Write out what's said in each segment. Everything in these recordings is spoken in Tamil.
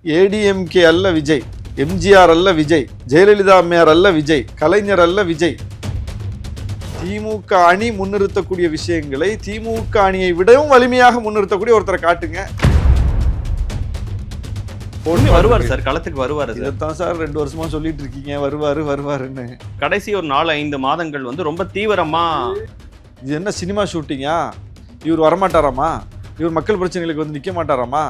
ஏடிஎம்கே அல்ல விஜய், எம்ஜிஆர் அல்ல விஜய், ஜெயலலிதா அம்மையார் அல்ல விஜய், கலைஞர் அல்ல விஜய். திமுக அணி முன்னிறுத்தக்கூடிய விஷயங்களை திமுக அணியை விடவும் வலிமையாக முன்னிறுத்தக்கூடிய ஒருத்தரை காட்டுங்க. வருவார் சார், களத்துக்கு வருவார். இதைத்தான் சார் 2 வருஷமா சொல்லிட்டு இருக்கீங்க, வருவாருன்னு. கடைசி ஒரு 4-5 மாதங்கள் வந்து ரொம்ப தீவிரமா, இது என்ன சினிமா ஷூட்டிங்கா? இவர் வரமாட்டாராமா? இவர் மக்கள் பிரச்சனைகளுக்கு வந்து நிற்க மாட்டாராமா?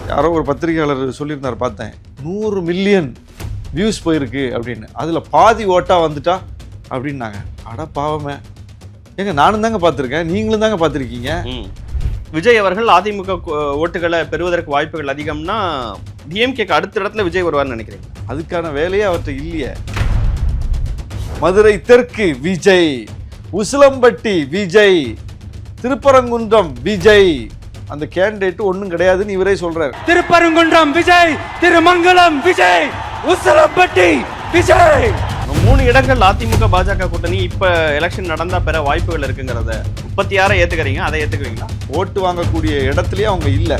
யாரோ ஒரு பத்திரிகையாளர் சொல்லியிருந்தார், பார்த்தேன், 100 மில்லியன் வியூஸ் போயிருக்கு அப்படின்னு. அதில் பாதி ஓட்டா வந்துட்டா அப்படின்னாங்க. அட பாவமே, ஏங்க நானும் தாங்க பார்த்துருக்கேன், நீங்களும் தாங்க பார்த்துருக்கீங்க. விஜய் அவர்கள் அதிமுக ஓட்டுகளை பெறுவதற்கு வாய்ப்புகள் அதிகம்னா டிஎம்கேக்கு அடுத்த இடத்துல விஜய் வருவார்னு நினைக்கிறீங்க? அதுக்கான வேலையே அவர்கிட்ட இல்லையே. மதுரை தெற்கு விஜய், உசிலம்பட்டி விஜய், திருப்பரங்குன்றம் விஜய், அந்த கேண்டிடேட் ஒன்றும் கிடையாதுன்னு இவரே சொல்றாரு. திருப்பரங்குன்றம் விஜய், திருமங்கலம் விஜய், உசிலம்பட்டி விஜய். 3 இடங்கள் அதிமுக பாஜக கூட்டணி இப்ப எலெக்ஷன் நடந்தா பெற வாய்ப்புகள் இருக்குங்கிறத 36 ஏத்துக்கிறீங்க, அதை ஏத்துக்குவீங்களா? ஓட்டு வாங்கக்கூடிய இடத்துலயே அவங்க இல்லை.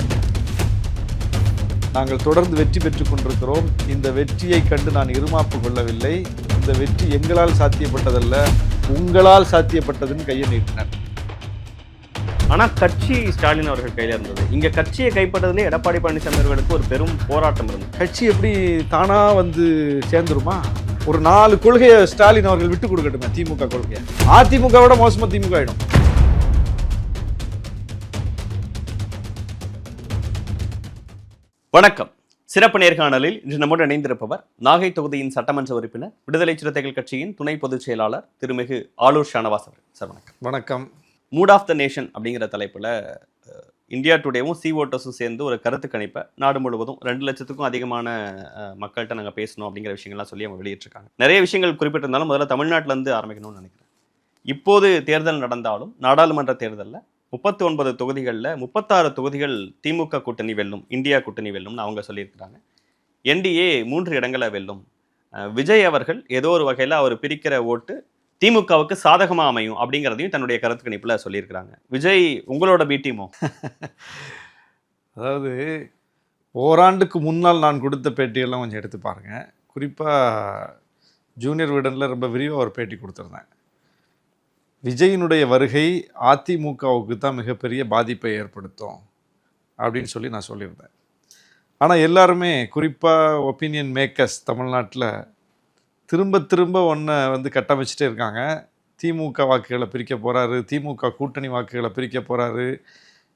நாங்கள் தொடர்ந்து வெற்றி பெற்றுக் கொண்டிருக்கிறோம். இந்த வெற்றியை கண்டு நான் இருமாப்பு கொள்ளவில்லை. இந்த வெற்றி எங்களால் சாத்தியப்பட்டதல்ல, உங்களால் சாத்தியப்பட்டதுன்னு கையை நீட்டினார். ஆனா கட்சி ஸ்டாலின் அவர்கள் கையில இருந்தது. இங்க கட்சியை கைப்பற்றதுல எடப்பாடி பழனிசாமி அவர்களுக்கு ஒரு பெரும் போராட்டம் இருந்தது. கட்சி எப்படி தானா வந்து சேர்ந்துருமா? ஒரு 4 கொள்கையை ஸ்டாலின் அவர்கள் விட்டு கொடுக்கட்டுமே. திமுக கொள்கையை அதிமுக விட மோசமா திமுக ஆயிடும். வணக்கம். சிறப்பு நேர்காணலில் இன்று நம்முடன் இணைந்திருப்பவர் நாகை தொகுதியின் சட்டமன்ற உறுப்பினர், விடுதலை சிறுத்தைகள் கட்சியின் துணை பொதுச் செயலாளர் திருமிகு ஆலூர் ஷானவாஸ் அவர்கள். சார் வணக்கம். வணக்கம். மூட் ஆஃப் த நேஷன் அப்படிங்கிற தலைப்புல இந்தியா டுடேவும் சி ஓட்டர்ஸும் சேர்ந்து ஒரு கருத்து கணிப்பை நாடு முழுவதும் 2 லட்சத்துக்கும் அதிகமான மக்கள்கிட்ட நாங்கள் பேசணும் அப்படிங்கிற விஷயங்கள்லாம் சொல்லி அவங்க வெளியிட்டிருக்காங்க. நிறைய விஷயங்கள் குறிப்பிட்டிருந்தாலும் முதல்ல தமிழ்நாட்டிலேருந்து ஆரம்பிக்கணும்னு நினைக்கிறேன். இப்போது தேர்தல் நடந்தாலும் நாடாளுமன்ற தேர்தலில் 39 தொகுதிகளில் 36 தொகுதிகள் திமுக கூட்டணி வெல்லும், இந்தியா கூட்டணி வெல்லும்னு அவங்க சொல்லியிருக்கிறாங்க. என்டிஏ 3 இடங்களை வெல்லும். விஜய் அவர்கள் ஏதோ ஒரு வகையில் அவர் பிரிக்கிற ஓட்டு திமுகவுக்கு சாதகமாக அமையும் அப்படிங்கிறதையும் தன்னுடைய கருத்து கணிப்பில் சொல்லியிருக்கிறாங்க. விஜய் உங்களோட பி டீமோ? அதாவது ஓராண்டுக்கு முன்னால் நான் கொடுத்த பேட்டியெல்லாம் கொஞ்சம் எடுத்து பாருங்கள். குறிப்பாக ஜூனியர் விடனில் ரொம்ப விரிவாக ஒரு பேட்டி கொடுத்துருந்தேன். விஜயினுடைய வருகை அதிமுகவுக்கு தான் மிகப்பெரிய பாதிப்பை ஏற்படுத்தும் அப்படின்னு சொல்லி நான் சொல்லியிருந்தேன். ஆனால் எல்லாருமே, குறிப்பாக ஒப்பீனியன் மேக்கர்ஸ் தமிழ்நாட்டில் திரும்ப ஒன்றை வந்து கட்டமைச்சிட்டே இருக்காங்க. திமுக வாக்குகளை பிரிக்க போகிறாரு, திமுக கூட்டணி வாக்குகளை பிரிக்க போகிறாரு,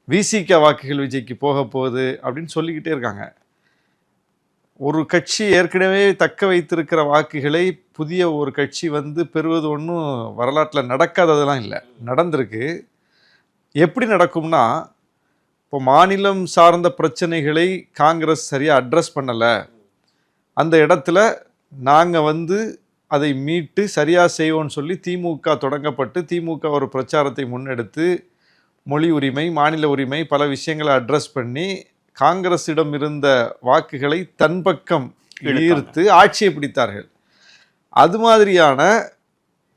விசிக வாக்குகள் விஜய்க்கு போக போகுது அப்படின்னு சொல்லிக்கிட்டே இருக்காங்க. ஒரு கட்சி ஏற்கனவே தக்க வைத்திருக்கிற வாக்குகளை புதிய ஒரு கட்சி வந்து பெறுவது ஒன்றும் வரலாற்றில் நடக்காததெல்லாம் இல்லை, நடந்திருக்கு. எப்படி நடக்கும்னா, இப்போ மாநிலம் சார்ந்த பிரச்சனைகளை காங்கிரஸ் சரியாக அட்ரஸ் பண்ணலை, அந்த இடத்துல நாங்கள் வந்து அதை மீட்டு சரியாக செய்வோன்னு சொல்லி திமுக தொடங்கப்பட்டு திமுக ஒரு பிரச்சாரத்தை முன்னெடுத்து மொழி உரிமை, மாநில உரிமை, பல விஷயங்களை அட்ரஸ் பண்ணி காங்கிரஸிடம் இருந்த வாக்குகளை தன் பக்கம் ஈர்த்து ஆட்சியை பிடித்தார்கள். அது மாதிரியான,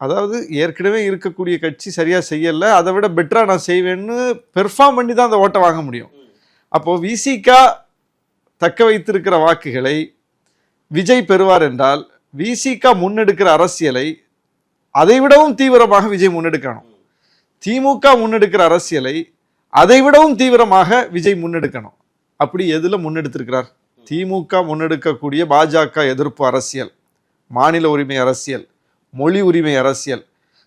அதாவது ஏற்கனவே இருக்கக்கூடிய கட்சி சரியாக செய்யலை, அதை விட பெட்டராக நான் செய்வேன்னு பெர்ஃபார்ம் பண்ணி தான் அந்த ஓட்டை வாங்க முடியும். அப்போது விசிக தக்க வைத்திருக்கிற வாக்குகளை விஜய் பெறுவார் என்றால் விசிக முன்னெடுக்கிற அரசியலை அதைவிடவும் தீவிரமாக விஜய் முன்னெடுக்கணும். திமுக முன்னெடுக்கிற அரசியலை அதைவிடவும் தீவிரமாக விஜய் முன்னெடுக்கணும். அப்படி எதில் முன்னெடுத்திருக்கிறார்? திமுக முன்னெடுக்கக்கூடிய பாஜக எதிர்ப்பு அரசியல், மாநில உரிமை அரசியல், மொழி உரிமை அரசியல்,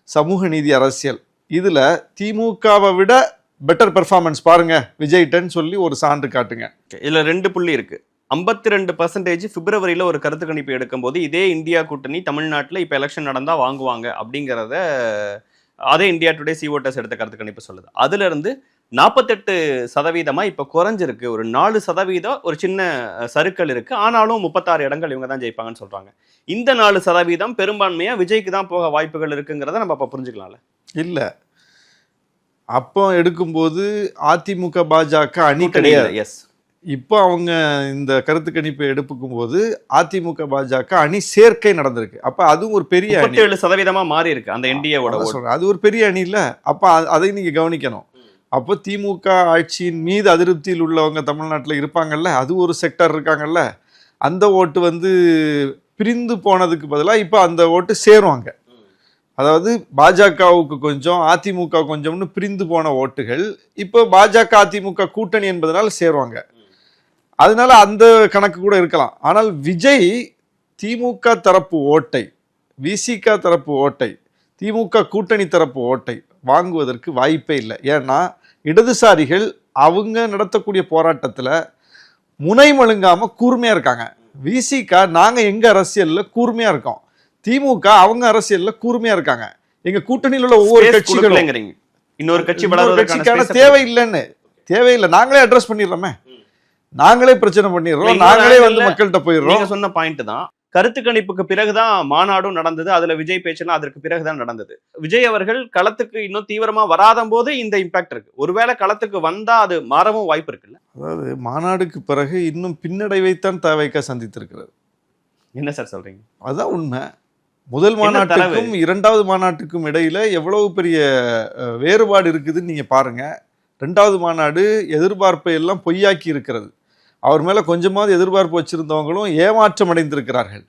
சமூக நீதி அரசியல், இதில் திமுகவை விட பெட்டர் பெர்ஃபார்மன்ஸ் பாருங்க விஜய்கிட்டன்னு சொல்லி ஒரு சான்று காட்டுங்க. இதில் 2 புள்ளி இருக்கு. 52% பிப்ரவரியில் ஒரு கருத்து கணிப்பு எடுக்கும்போது இதே இந்தியா கூட்டணி தமிழ்நாட்டில் இப்போ எலெக்ஷன் நடந்தால் வாங்குவாங்க அப்படிங்கிறத அதே இந்தியா டுடே சி ஓட்டர்ஸ் எடுத்த கருத்து கணிப்பு சொல்லுது. அதுலேருந்து 48% இப்போ குறைஞ்சிருக்கு. ஒரு 4% ஒரு சின்ன சறுக்கல் இருக்குது. ஆனாலும் 36 இடங்கள் இவங்க தான் ஜெயிப்பாங்கன்னு சொல்கிறாங்க. இந்த 4% பெரும்பான்மையாக விஜய்க்கு தான் போக வாய்ப்புகள் இருக்குங்கிறத நம்ம அப்போ புரிஞ்சுக்கலாம்ல? இல்லை, அப்போ எடுக்கும்போது அதிமுக பாஜக அணி கிடையாது. எஸ், இப்போ அவங்க இந்த கருத்து கணிப்பை எடுப்புக்கும் போது அதிமுக பாஜக அணி சேர்க்கை நடந்திருக்கு. அப்போ அதுவும் ஒரு பெரிய 37% மாறி இருக்கு அந்த என்டிஏவோட. அது ஒரு பெரிய அணி இல்லை. அப்போ அதை நீங்கள் கவனிக்கணும். அப்போ திமுக ஆட்சியின் மீது அதிருப்தியில் உள்ளவங்க தமிழ்நாட்டில் இருப்பாங்கல்ல, அது ஒரு செக்டர் இருக்காங்கல்ல, அந்த ஓட்டு வந்து பிரிந்து போனதுக்கு பதிலாக இப்போ அந்த ஓட்டு சேருவாங்க. அதாவது பாஜகவுக்கு கொஞ்சம் அதிமுக கொஞ்சம்னு பிரிந்து போன ஓட்டுகள் இப்போ பாஜக அதிமுக கூட்டணி என்பதனால சேருவாங்க. அதனால அந்த கணக்கு கூட இருக்கலாம். ஆனால் விஜய் திமுக தரப்பு ஓட்டை, விசிக தரப்பு ஓட்டை, திமுக கூட்டணி தரப்பு ஓட்டை வாங்குவதற்கு வாய்ப்பே இல்லை. ஏன்னா இடதுசாரிகள் அவங்க நடத்தக்கூடிய போராட்டத்தில் முனை மழுங்காம கூர்மையா இருக்காங்க. விசிக நாங்க எங்க அரசியல்ல கூர்மையா இருக்கோம், திமுக அவங்க அரசியல்ல கூர்மையா இருக்காங்க. எங்க கூட்டணியில் உள்ள ஒவ்வொரு கட்சிகளும் இன்னொரு கட்சிக்கான தேவையில்லை, நாங்களே அட்ரஸ் பண்ணிடுறோமே, நாங்களே பிரச்சனை பண்ணிடுறோம், நாங்களே வந்து மக்கள்கிட்ட போயிடுறோம். நீங்க சொன்ன பாயிண்ட் தான். கருத்து கணிப்புக்கு பிறகுதான் மாநாடும் நடந்தது, அதுல விஜய் பேச்செல்லாம் அதற்கு பிறகுதான் நடந்தது. விஜய் அவர்கள் களத்துக்கு இன்னும் தீவிரமா வராத போது இந்த இம்பாக்ட் இருக்கு. ஒருவேளை களத்துக்கு வந்தா அது மாறவும் வாய்ப்பு இருக்குல்ல. அதாவது மாநாடுக்கு பிறகு இன்னும் பின்னடைவைத்தான் தவைக்க சந்தித்திருக்கிறது. என்ன சார் சொல்றீங்க? அதுதான் உண்மை. முதல் மாநாட்டுக்கும் இரண்டாவது மாநாட்டுக்கும் இடையில எவ்வளவு பெரிய வேறுபாடு இருக்குதுன்னு நீங்க பாருங்க. ரெண்டாவது மாநாடு எதிர்பார்ப்பை எல்லாம் பொய்யாக்கி இருக்கிறது. அவர் மேல கொஞ்சமாவது எதிர்பார்ப்பு வச்சிருந்தவங்களும் ஏமாற்றம் அடைந்திருக்கிறார்கள்.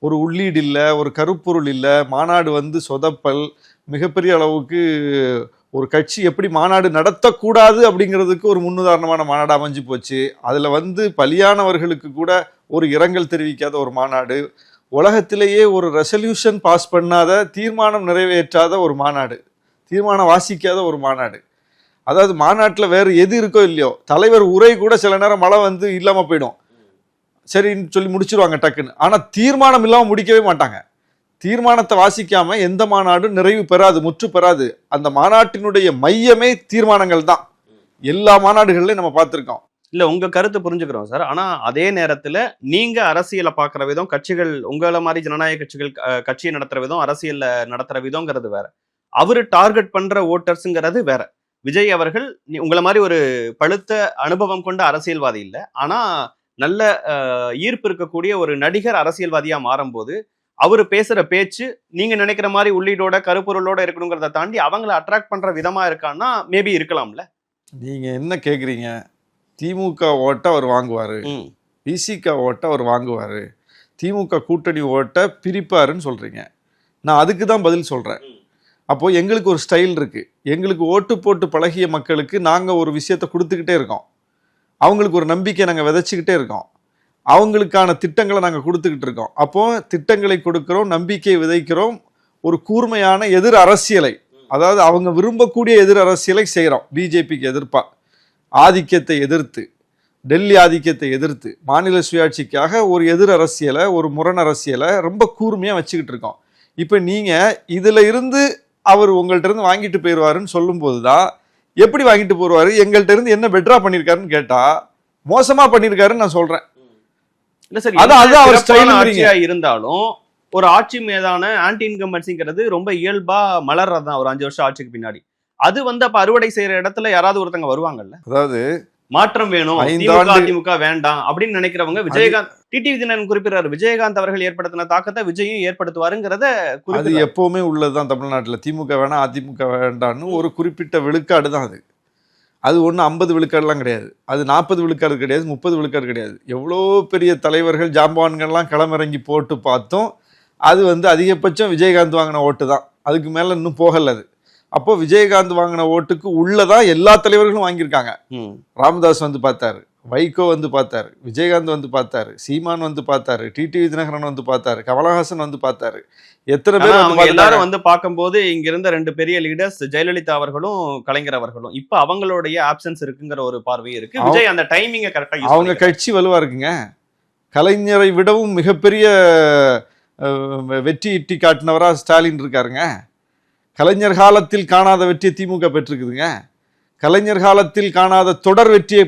ஒரு உள்ளீடு இல்லை, ஒரு கருப்பொருள் இல்லை, மாநாடு வந்து சொதப்பல், மிகப்பெரிய அளவுக்கு ஒரு கட்சி எப்படி மாநாடு நடத்தக்கூடாது அப்படிங்கிறதுக்கு ஒரு முன்னுதாரணமான மாநாடு அமைஞ்சு போச்சு. அதில் வந்து பலியானவர்களுக்கு கூட ஒரு இரங்கல் தெரிவிக்காத ஒரு மாநாடு, உலகத்திலேயே ஒரு ரெசல்யூஷன் பாஸ் பண்ணாத, தீர்மானம் நிறைவேற்றாத ஒரு மாநாடு, தீர்மானம் வாசிக்காத ஒரு மாநாடு. அதாவது மாநாட்டில் வேறு எது இருக்கோ இல்லையோ, தலைவர் உரை கூட சில நேரம் மழை வந்து இல்லாமல் போயிடும், சரின்னு சொல்லி முடிச்சிருவாங்க டக்குன்னு. ஆனால் தீர்மானம் இல்லாமல் முடிக்கவே மாட்டாங்க. தீர்மானத்தை வாசிக்காம எந்த மாநாடும் நிறைவு பெறாது, முற்று பெறாது. அந்த மாநாட்டினுடைய மையமே தீர்மானங்கள் தான். எல்லா மாநாடுகள்லையும் நம்ம பார்த்துருக்கோம். இல்ல, உங்க கருத்து புரிஞ்சுக்கிறோம் சார். ஆனா அதே நேரத்துல நீங்க அரசியலை பாக்குற விதம், கட்சிகள் உங்களை மாதிரி ஜனநாயக கட்சிகள் கட்சியை நடத்துற விதம், அரசியல்ல நடத்துற விதம்ங்கிறது வேற, அவரு டார்கெட் பண்ற ஓட்டர்ஸுங்கிறது வேற. விஜய் அவர்கள் உங்களை மாதிரி ஒரு பழுத்த அனுபவம் கொண்ட அரசியல்வாதி இல்லை, ஆனா நல்ல ஈர்ப்பு இருக்கக்கூடிய ஒரு நடிகர் அரசியல்வாதியா மாறும்போது அவரு பேசுற பேச்சு நீங்க நினைக்கிற மாதிரி உள்ளீடோட கருப்பொருளோட இருக்கணுங்கிறத தாண்டி அவங்களை அட்ராக்ட் பண்ற விதமா இருக்கான்னா மேபி இருக்கலாம்ல. நீங்க என்ன கேக்குறீங்க? திமுக ஓட்ட அவர் வாங்குவாரு, விசிக ஓட்ட அவர் வாங்குவாரு, திமுக கூட்டணி ஓட்ட பிரிப்பாருன்னு சொல்றீங்க. நான் அதுக்கு தான் பதில் சொல்றேன். அப்போ எங்களுக்கு ஒரு ஸ்டைல் இருக்கு. எங்களுக்கு ஓட்டு போட்டு பழகிய மக்களுக்கு நாங்கள் ஒரு விஷயத்தை கொடுத்துக்கிட்டே இருக்கோம். அவங்களுக்கு ஒரு நம்பிக்கை நாங்கள் விதைச்சிக்கிட்டே இருக்கோம். அவங்களுக்கான திட்டங்களை நாங்கள் கொடுத்துக்கிட்டு இருக்கோம். அப்போ திட்டங்களை கொடுக்கிறோம், நம்பிக்கையை விதைக்கிறோம், ஒரு கூர்மையான எதிர் அரசியலை, அதாவது அவங்க விரும்பக்கூடிய எதிர் அரசியலை செய்கிறோம். பிஜேபிக்கு எதிர்ப்பா, ஆதிக்கத்தை எதிர்த்து, டெல்லி ஆதிக்கத்தை எதிர்த்து, மாநில சுயாட்சிக்காக ஒரு எதிர் அரசியலை, ஒரு முரண் அரசியலை ரொம்ப கூர்மையாக வச்சுக்கிட்டு இருக்கோம். இப்போ நீங்கள் இதில் இருந்து அவர் உங்கள்கிட்ட இருந்து வாங்கிட்டு போயிடுவாருன்னு சொல்லும்போது தான், எப்படி வாங்கிட்டு போடுவாரு, எங்கள்கிட்ட இருந்து என்ன பெட்டரா பண்ணியிருக்காருன்னு கேட்டா மோசமா பண்ணியிருக்காருன்னு நான் சொல்றேன். இல்ல சார், அதான் அவர் ஸ்டைல் ஆட்சியா இருந்தாலும் ஒரு ஆட்சி மீதான ஆன்டி இன்கம்பன்சிங்கிறது ரொம்ப இயல்பா மலர்றதுதான் ஒரு 5 வருஷம் ஆட்சிக்கு பின்னாடி. அது வந்து அப்ப அறுவடை செய்யற இடத்துல யாராவது ஒருத்தங்க வருவாங்கல்ல. அதாவது மாற்றம் வேணும், அதிமுக வேண்டாம் அப்படின்னு நினைக்கிறவங்க, விஜயகாந்த் டிடிவி தினகரன் குறிப்பிடுறாரு, விஜயகாந்த் அவர்கள் ஏற்படுத்தின தாக்கத்தை விஜயும் ஏற்படுத்துவாருங்கிறத. அது எப்பவுமே உள்ளதுதான் தமிழ்நாட்டில். திமுக வேணாம் அதிமுக வேண்டாம்னு ஒரு குறிப்பிட்ட விழுக்காடு தான் அது. அது ஒன்றும் 50 விழுக்காடுலாம் கிடையாது, அது 40 விழுக்காடு கிடையாது, 30 விழுக்காடு கிடையாது. எவ்வளோ பெரிய தலைவர்கள் ஜாம்பவான்கள்லாம் களமிறங்கி போட்டு பார்த்தோம், அது வந்து அதிகபட்சம் விஜயகாந்த் வாங்கின ஓட்டு தான், அதுக்கு மேலே இன்னும் போகல. அது அப்போ விஜயகாந்த் வாங்கின ஓட்டுக்கு உள்ளதான் எல்லா தலைவர்களும் வாங்கியிருக்காங்க. ராமதாஸ் வந்து பார்த்தாரு, வைகோ வந்து பார்த்தாரு, விஜயகாந்த் வந்து பார்த்தாரு, சீமான் வந்து பார்த்தாரு, டிடிவி தினகரன் வந்து பார்த்தாரு, கமலஹாசன் வந்து பார்த்தாரு. எத்தனை பேர் எல்லாரும் வந்து பார்க்கும்போது இங்க இருந்த 2 பெரிய லீடர்ஸ் ஜெயலலிதா அவர்களும் கலைஞர் அவர்களும் இப்ப அவங்களுடைய ஆப்சன்ஸ் இருக்குங்கிற ஒரு பார்வை இருக்கு. விஜய் அந்த டைமிங்கை கரெக்டா, அவங்க கட்சி வலுவா இருக்குங்க. கலைஞரை விடவும் மிகப்பெரிய வெற்றி ஈட்டி காட்டினவரா ஸ்டாலின் இருக்காருங்க. கலைஞர் காலத்தில் காணாத வெற்றியை திமுக பெற்றிருக்குதுங்க. கலைஞர் காலத்தில் காணாத தொடர் வெற்றியை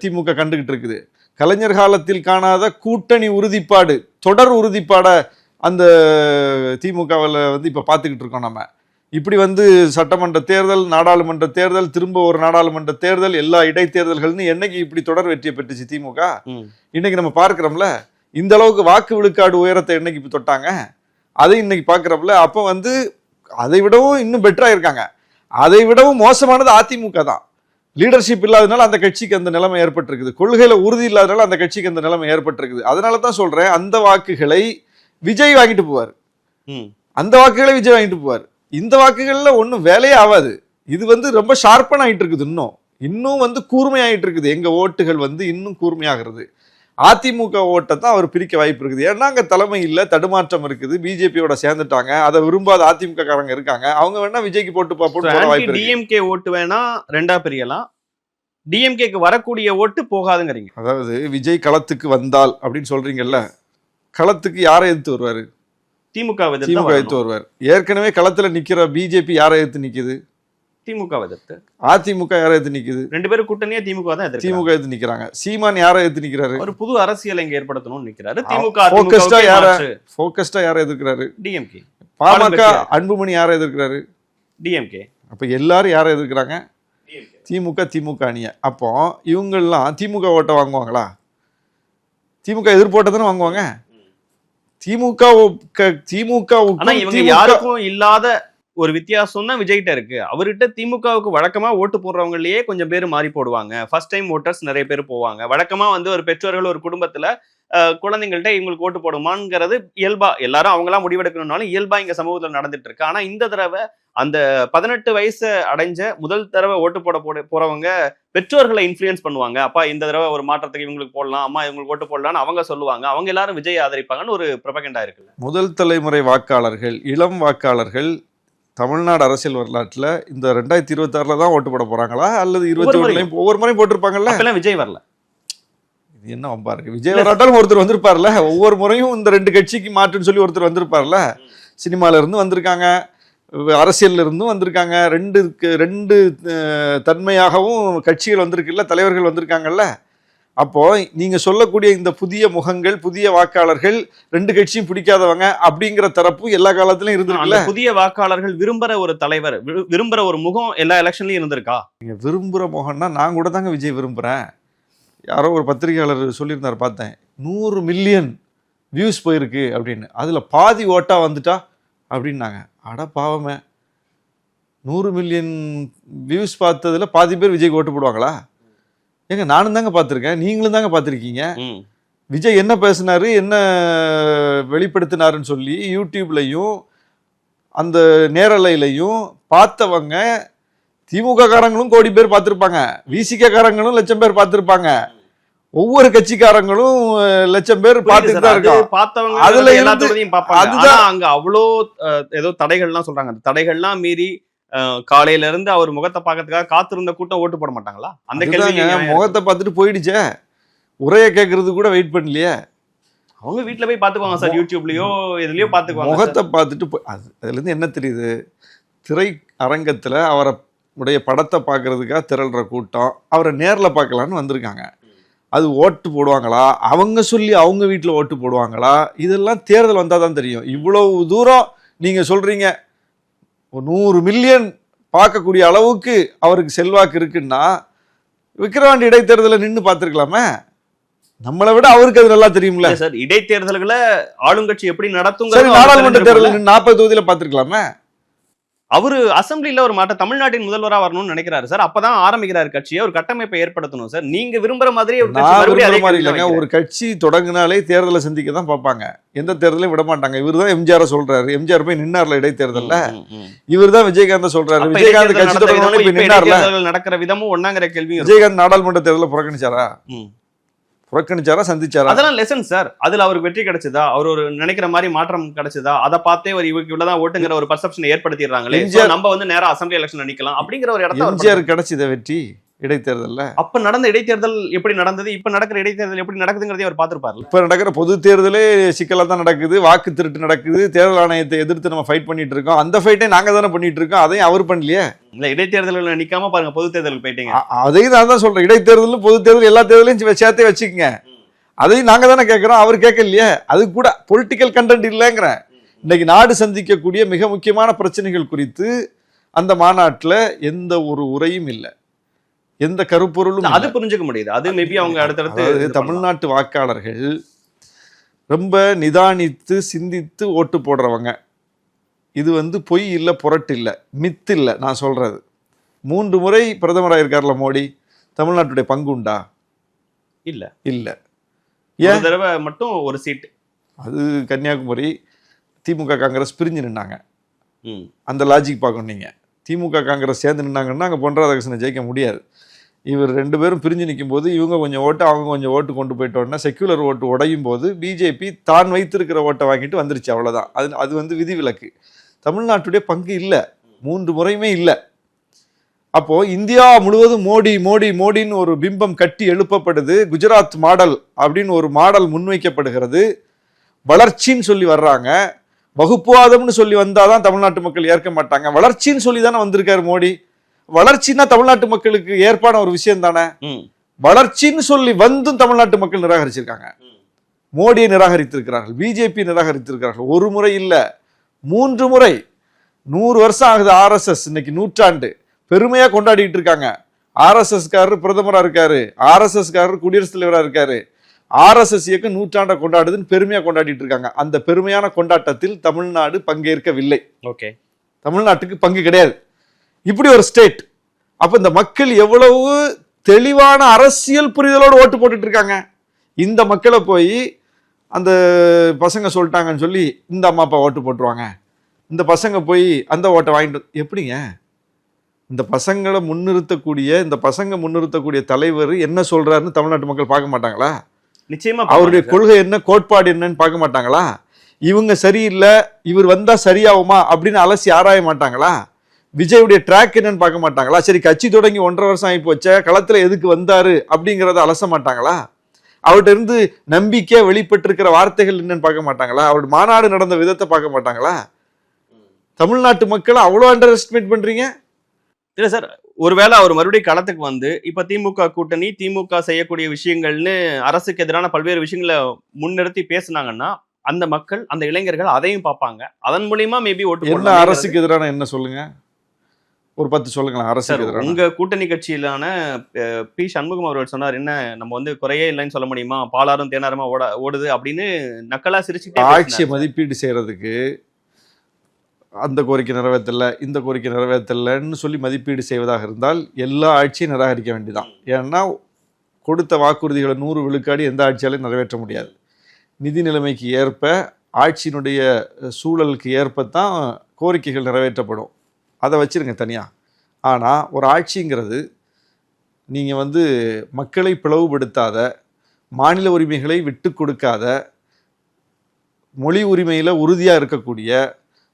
திமுக கண்டுகிட்டு இருக்குது. கலைஞர் காலத்தில் காணாத கூட்டணி உறுதிப்பாடு, தொடர் உறுதிப்பாட அந்த திமுகவில் வந்து இப்போ பார்த்துக்கிட்டு இருக்கோம். நம்ம இப்படி வந்து சட்டமன்ற தேர்தல், நாடாளுமன்ற தேர்தல், திரும்ப ஒரு நாடாளுமன்ற தேர்தல், எல்லா இடைத்தேர்தல்கள்னு என்னைக்கு இப்படி தொடர் வெற்றியை பெற்றுச்சு திமுக? இன்னைக்கு நம்ம பார்க்கிறோம்ல. இந்த அளவுக்கு வாக்கு விழுக்காடு உயரத்தை என்னைக்கு இப்போ தொட்டாங்க, அதை இன்னைக்கு பார்க்கிறோம்ல. அப்போ வந்து அதை விடவும் இன்னும் பெட்டரா இருக்காங்க. அதை விடவும் மோசமானது அதிமுக தான். லீடர்ஷிப் இல்லாதனால அந்த கட்சிக்கு அந்த நிலைமை ஏற்பட்டிருக்குது, கொள்கையில உறுதி இல்லாதனால அந்த கட்சிக்கு அந்த நிலைமை ஏற்பட்டிருக்குது. அதனால தான் சொல்றேன், அந்த வாக்குகளை விஜய் வாங்கிட்டு போவார், அந்த வாக்குகளை விஜய் வாங்கிட்டு போவார். இந்த வாக்குகள்ல ஒன்றும் வேலையே ஆகாது. இது வந்து ரொம்ப ஷார்ப்பன் ஆயிட்டு இருக்குது, இன்னும் வந்து கூர்மையாயிட்டு இருக்குது. எங்க ஓட்டுகள் வந்து இன்னும் கூர்மையாகிறது. அதிமுக ஓட்டை தான் அவர் பிரிக்க வாய்ப்பு இருக்குது. ஏன்னா அங்கே தலைமை இல்லை, தடுமாற்றம் இருக்குது, பிஜேபியோட சேர்ந்துட்டாங்க, அதை விரும்பாத அதிமுக காரங்க இருக்காங்க. அவங்க வேணா விஜய்க்கு போட்டு வாய்ப்பு. டிஎம்கே ஓட்டு வேணா ரெண்டா பிரியலாம், டிஎம்கேக்கு வரக்கூடிய ஓட்டு போகாதுங்கிறீங்க. அதாவது விஜய் களத்துக்கு வந்தால் அப்படின்னு சொல்றீங்கல்ல, களத்துக்கு யாரை எதிர்த்து வருவாரு? திமுக எதிர்த்து வருவார். ஏற்கனவே களத்துல நிக்கிற பிஜேபி யாரை எதிர்த்து நிக்குது? திமுக எதிர்த்து. அதிமுக யாரை எதிர்த்து நிக்குது? ரெண்டு பேரும் கூட்டணியா திமுக தான் எதிர்த்து. திமுக எதிர்த்து நிக்கிறாங்க. சீமான் யாரை எதிர்த்து நிக்கிறாரு? ஒரு புது அரசியல் இங்க ஏற்படுத்தணும்னு நிக்கிறாரு. திமுக ஃபோக்கஸ்டா யாரை எதிர்க்கிறாரு? டிஎம்கே. பாமக அன்புமணி யாரை எதிர்க்கிறாரு? டிஎம்கே. அப்ப எல்லாரும் யாரை எதிர்க்கிறாங்க? திமுக அணிய. அப்போ இவங்கெல்லாம் திமுக ஓட்ட வாங்குவாங்களா? திமுக எதிர்ப்போட்ட தானே வாங்குவாங்க. திமுக யாருக்கும் இல்லாத ஒரு வித்தியாசம் தான் விஜய்கிட்ட இருக்கு. அவர்கிட்ட திமுகவுக்கு வழக்கமா ஓட்டு போடுறவங்களே கொஞ்சம் பேர் மாறி போடுவாங்க. ஃபர்ஸ்ட் டைம் ஓட்டர்ஸ் நிறைய பேர் போவாங்க. வழக்கமா வந்து ஒரு பெற்றோர்கள் ஒரு குடும்பத்துல குழந்தைங்கள்ட்ட இவங்களுக்கு ஓட்டு போடுமாங்கிறது இயல்பா, எல்லாரும் அவங்களாம் முடிவெடுக்கணும்னாலும் இயல்பா இங்க சமூகத்தில் நடந்துட்டு இருக்கு. ஆனா இந்த தடவை அந்த 18 வயசு அடைஞ்ச முதல் தடவை ஓட்டு போறவங்க பெற்றோர்களை இன்ஃப்ளூயன்ஸ் பண்ணுவாங்க. அப்பா இந்த தடவை ஒரு மாற்றத்துக்கு இவங்களுக்கு போடலாம், அம்மா இவங்களுக்கு ஓட்டு போடலாம்னு அவங்க சொல்லுவாங்க. அவங்க எல்லாரும் விஜய் ஆதரிப்பாங்கன்னு ஒரு ப்ரொபகண்டா இருக்குல்ல. முதல் தலைமுறை வாக்காளர்கள், இளம் வாக்காளர்கள் தமிழ்நாடு அரசியல் வரலாற்றுல இந்த 2026 தான் ஓட்டு போட போறாங்களா அல்லது 21 ஒவ்வொரு முறையும் போட்டிருப்பாங்கல்ல? விஜய் வரல. இது என்ன பாருங்க, விஜய் வராட்டாலும் ஒருத்தர் வந்திருப்பார்ல. ஒவ்வொரு முறையும் இந்த 2 கட்சிக்கு மாற்றுன்னு சொல்லி ஒருத்தர் வந்திருப்பார்ல. சினிமால இருந்து வந்திருக்காங்க, அரசியல்ல இருந்தும் வந்திருக்காங்க. ரெண்டு தன்மையாகவும் கட்சிகள் வந்திருக்குல்ல, தலைவர்கள் வந்திருக்காங்கல்ல. அப்போ நீங்க சொல்லக்கூடிய இந்த புதிய முகங்கள், புதிய வாக்காளர்கள் 2 கட்சியும் பிடிக்காதவங்க அப்படிங்கிற தரப்பு எல்லா காலத்திலயும் இருந்திருக்குல்ல. புதிய வாக்காளர்கள் விரும்புற ஒரு தலைவர், விரும்புற ஒரு முகம் எல்லா எலெக்ஷன்லயும் இருந்திருக்கா? நீங்க விரும்புற முகம்னா நான் கூட தாங்க விஜய் விரும்புறேன். யாரோ ஒரு பத்திரிகையாளர் சொல்லியிருந்தார், பார்த்தேன், 100 மில்லியன் வியூஸ் போயிருக்கு அப்படின்னு. அதுல பாதி ஓட்டா வந்துட்டா அப்படின்னாங்க. அட பாவமே, 100 மில்லியன் வியூஸ் பார்த்ததுல பாதி பேர் விஜய்க்கு ஓட்டு போடுவாங்களா? ஏங்க நானும் தாங்க பார்த்துருக்கேன், நீங்களும் தாங்க பார்த்துருக்கீங்க. விஜய் என்ன பேசினாரு, என்ன வெளிப்படுத்தினாருன்னு சொல்லி யூடியூப்லையும் அந்த நேரலையிலையும் பார்த்தவங்க திமுக காரங்களும் கோடி பேர் பார்த்துருப்பாங்க, விசிக காரங்களும் லட்சம் பேர் பார்த்துருப்பாங்க, ஒவ்வொரு கட்சிக்காரங்களும் லட்சம் பேர் பார்த்துட்டு தான் இருக்காங்க. அதுல அதுதான் அங்க அவ்வளோ ஏதோ தடைகள்லாம் சொல்றாங்க. அந்த தடைகள்லாம் மீறி காலையில இருந்து அவர் முகத்தை பார்க்கறதுக்காக காத்திருந்த கூட்டம் ஓட்டு போட மாட்டாங்களா? அந்த கேள்வி. முகத்தை பார்த்துட்டு போயிடுச்சே, உரைய கேட்கறது கூட வெயிட் பண்ணலையே. அவங்க வீட்டுல போய் பாத்துக்குவாங்க சார், யூடியூப்லயோ எதுலயோ பாத்துக்குவாங்க. முகத்தை பார்த்துட்டு அதுல இருந்து என்ன தெரியுது? திரை அரங்கத்துல அவரை உடைய படத்தை பார்க்கறதுக்காக திரள்ற கூட்டம் அவரை நேர்ல பார்க்கலான்னு வந்திருக்காங்க. அது ஓட்டு போடுவாங்களா, அவங்க சொல்லி அவங்க வீட்டில் ஓட்டு போடுவாங்களா, இதெல்லாம் தேர்தல் வந்தால் தான் தெரியும். இவ்வளவு தூரம் நீங்கள் சொல்கிறீங்க 100 மில்லியன் பார்க்கக்கூடிய அளவுக்கு அவருக்கு செல்வாக்கு இருக்குன்னா விக்கிரவாண்டி இடைத்தேர்தலை நின்று பார்த்துருக்கலாமே. நம்மளை விட அவருக்கு அது நல்லா தெரியும்ல சார். இடைத்தேர்தல்களை ஆளுங்கட்சி எப்படி நடத்தும், நாடாளுமன்ற தேர்தல் 40 தொகுதியில் பார்த்துருக்கலாமே. அவரு அசம்பிளில ஒரு மாற்றம், தமிழ்நாட்டின் முதல்வரா வரணும்னு நினைக்கிறாரு சார். அப்பதான் ஆரம்பிக்கிறாரு கட்சியை, ஒரு கட்டமைப்பை ஏற்படுத்தணும் சார். நீங்க விரும்புற மாதிரி இல்லைங்க. ஒரு கட்சி தொடங்கினாலே தேர்தலை சந்திக்க தான் பார்ப்பாங்க, எந்த தேர்தலையும் விட மாட்டாங்க. இவர் தான் எம்ஜிஆர் சொல்றாரு, எம்ஜிஆர் போய் நின்னார்ல இடைத்தேர்தல்ல, இவர் தான் விஜயகாந்த் சொல்றாரு, விஜயகாந்த் கட்சி தொடங்கினாலே நடக்கிற விதமும் ஒன்னாங்கிற கேள்வி. விஜயகாந்த் நாடாளுமன்ற தேர்தலை புறக்கணிச்சாரா சந்திச்சாரா? அதெல்லாம் லெசன் சார். அதுல அவருக்கு வெற்றி கிடைச்சதா, அவர் ஒரு நினைக்கிற மாதிரி மாற்றம் கிடைச்சதா, அதை பார்த்தே ஒரு இவருக்கு இவ்வளவுதான் ஓட்டுங்கிற ஒரு பர்செப்ஷன் ஏற்படுத்திடுறாங்களே, நம்ம வந்து நேரா அசம்பிளி எலெக்ஷன் நிக்கலாம் அப்படிங்கிற ஒரு இடத்துல எம்ஜிஆர் கிடைச்சத வெற்றி இடைத்தேர்தல்ல. அப்ப நடந்த இடைத்தேர்தல் எப்படி நடந்தது, இப்ப நடக்கிற இடைத்தேர்தல் எப்படி நடக்குதுங்கிறதே அவர் பார்த்திருப்பாரு. இப்ப நடக்கிற பொது தேர்தலே சிக்கலா தான் நடக்குது, வாக்கு திருட்டு நடக்குது, தேர்தல் ஆணையத்தை எதிர்த்து நம்ம ஃபைட் பண்ணிட்டு இருக்கோம். அந்த ஃபைட்டை நாங்க தானே பண்ணிட்டு இருக்கோம், அதையும் அவர் பண்ணலையே. இல்ல இடைத்தேர்தல் நிக்காம பாருங்க, பொது தேர்தலுக்கு போயிட்டீங்க. அதையும் நான் தான் சொல்றேன், இடைத்தேர்தலும் பொது தேர்தல் எல்லா தேர்தலையும் சேர்த்தே வச்சுக்கோங்க. அதையும் நாங்க தானே கேட்கிறோம், அவர் கேட்கலையே. அது கூட பொலிட்டிக்கல் கண்டென்ட் இல்லைங்கிற. இன்னைக்கு நாடு சந்திக்கக்கூடிய மிக முக்கியமான பிரச்சனைகள் குறித்து அந்த மாநாட்டில் எந்த ஒரு உரையும் இல்லை, எந்த கருப்பொருளும். அது புரிஞ்சுக்க முடியுது. அது மேபி அவங்க அடுத்தடுத்து தமிழ்நாட்டு வாக்காளர்கள் ரொம்ப நிதானித்து சிந்தித்து ஓட்டு போடுறவங்க. இது வந்து பொய் இல்லை, புரட்டு இல்லை, மித்து இல்லை. நான் சொல்றது 3 முறை பிரதமராக இருக்கார்ல மோடி, தமிழ்நாட்டுடைய பங்கு உண்டா? இல்ல இல்ல. ஒரு ஏன்? தடவை மட்டும் ஒரு சீட். அது கன்னியாகுமரி திமுக காங்கிரஸ் பிரிஞ்சு நின்னாங்க. ம். அந்த லாஜிக் பார்க்கணும் நீங்க. திமுக காங்கிரஸ் சேர்ந்து நின்னாங்கன்னா அங்கே பொன் ராதாகிருஷ்ணனை ஜெயிக்க முடியாது. இவர் 2 பேரும் பிரிஞ்சு நிற்கும் போது இவங்க கொஞ்சம் ஓட்டு அவங்க கொஞ்சம் ஓட்டு கொண்டு போயிட்டோன்னா செக்யூலர் ஓட்டு உடையும் போது பிஜேபி தான் வைத்திருக்கிற ஓட்டை வாங்கிட்டு வந்துருச்சு, அவ்வளோதான். அது வந்து விதிவிலக்கு. தமிழ்நாட்டுடைய பங்கு இல்லை, 3 முறையுமே இல்லை. அப்போ இந்தியா முழுவதும் மோடி மோடி மோடின்னு ஒரு பிம்பம் கட்டி எழுப்பப்படுது. குஜராத் மாடல் அப்படின்னு ஒரு மாடல் முன்வைக்கப்படுகிறது. வளர்ச்சின்னு சொல்லி வர்றாங்க. வகுப்புவாதம்னு சொல்லி வந்தாதான் தமிழ்நாட்டு மக்கள் ஏற்க மாட்டாங்க. வளர்ச்சின்னு சொல்லி தானே வந்திருக்காரு மோடி. வளர்ச்சின்னா தமிழ்நாட்டு மக்களுக்கு ஏற்பான ஒரு விஷயம் தானே. வளர்ச்சின்னு சொல்லி வந்தும் தமிழ்நாட்டு மக்கள் நிராகரிச்சிருக்காங்க. மோடியை நிராகரித்திருக்கிறார்கள், பிஜேபி நிராகரித்திருக்கிறார்கள். 1 முறை இல்ல, 3 முறை. 100 வருஷம் ஆகுது RSS, இன்னைக்கு நூற்றாண்டு பெருமையா கொண்டாடிட்டு இருக்காங்க. RSS காரர் பிரதமரா இருக்காரு, RSS காரர் குடியரசுத் தலைவரா இருக்காரு. RSS இயக்கம் நூற்றாண்டை கொண்டாடுதுன்னு பெருமையா கொண்டாடிட்டு இருக்காங்க. அந்த பெருமையான கொண்டாட்டத்தில் தமிழ்நாடு பங்கேற்கவில்லை. ஓகே, தமிழ்நாட்டுக்கு பங்கு கிடையாது. இப்படி ஒரு ஸ்டேட். அப்ப இந்த மக்கள் எவ்வளவு தெளிவான அரசியல் புரிதலோடு ஓட்டு போட்டுட்டு இருக்காங்க. இந்த மக்களை போய் அந்த பசங்க சொல்லிட்டாங்கன்னு சொல்லி இந்த அம்மா அப்பா ஓட்டு போட்டுருவாங்க. இந்த பசங்க போய் அந்த ஓட்டை வாங்கிட்டு எப்படிங்க? இந்த பசங்களை முன்னிறுத்தக்கூடிய தலைவர் என்ன சொல்றாருன்னு தமிழ்நாட்டு மக்கள் பார்க்க மாட்டாங்களா? நிச்சயமா அவருடைய கொள்கை என்ன, கோட்பாடு என்னன்னு பார்க்க மாட்டாங்களா? இவங்க சரியில்லை, இவர் வந்தா சரியாகுமா அப்படின்னு அலசி ஆராய மாட்டாங்களா? விஜயுடைய ட்ராக் என்னன்னு பார்க்க மாட்டாங்களா? சரி, கட்சி தொடங்கி 1.5 வருஷம் ஆகி போச்ச, களத்துல எதுக்கு வந்தாரு அப்படிங்கிறத அலச மாட்டாங்களா? அவர்கிட்ட இருந்து நம்பிக்கையா வெளிப்பட்டிருக்கிற வார்த்தைகள் என்னன்னு பார்க்க மாட்டாங்களா? அவருடைய மாநாடு நடந்த விதத்தை பார்க்க மாட்டாங்களா? தமிழ்நாட்டு மக்களை அவ்வளோ அண்டர் எஸ்டிமேட் பண்றீங்க? இல்ல சார், ஒருவேளை அவர் மறுபடியும் களத்துக்கு வந்து இப்ப திமுக கூட்டணி, திமுக செய்யக்கூடிய விஷயங்கள்னு அரசுக்கு எதிரான பல்வேறு விஷயங்களை முன்னிறுத்தி பேசினாங்கன்னா அந்த மக்கள், அந்த இளைஞர்கள் அதையும் பார்ப்பாங்க. அதன் மூலியமா மேபி ஓட்டு என்ன அரசுக்கு எதிரான என்ன சொல்லுங்க, ஒரு 10 சொல்லுங்களேன் அரசுக்கு எதிரான. உங்க கூட்டணி கட்சியிலான பி சண்முகம் அவர்கள் சொன்னார், என்ன நம்ம வந்து குறையே இல்லைன்னு சொல்ல முடியுமா, பாலாரும் தேனாருமா ஓடுது அப்படின்னு நக்கலா சிரிச்சுட்டே ஆட்சியை மதிப்பீடு செய்யறதுக்கு அந்த கோரிக்கை நிறைவேற்றல, இந்த கோரிக்கை நிறைவேற்றலன்னு சொல்லி மதிப்பீடு செய்வதாக இருந்தால் எல்லா ஆட்சியும் நிராகரிக்க வேண்டியதான். ஏன்னா கொடுத்த வாக்குறுதிகளை 100 விழுக்காடு எந்த ஆட்சியாலையும் நிறைவேற்ற முடியாது. நிதி நிலைமைக்கு ஏற்ப, ஆட்சியினுடைய சூழலுக்கு ஏற்பத்தான் கோரிக்கைகள் நிறைவேற்றப்படும். அதை வச்சிருங்க தனியாக. ஆனால் ஒரு ஆட்சிங்கிறது நீங்கள் வந்து மக்களை பிளவுபடுத்தாத, மாநில உரிமைகளை விட்டு கொடுக்காத, மொழி உரிமையில் உறுதியாக இருக்கக்கூடிய,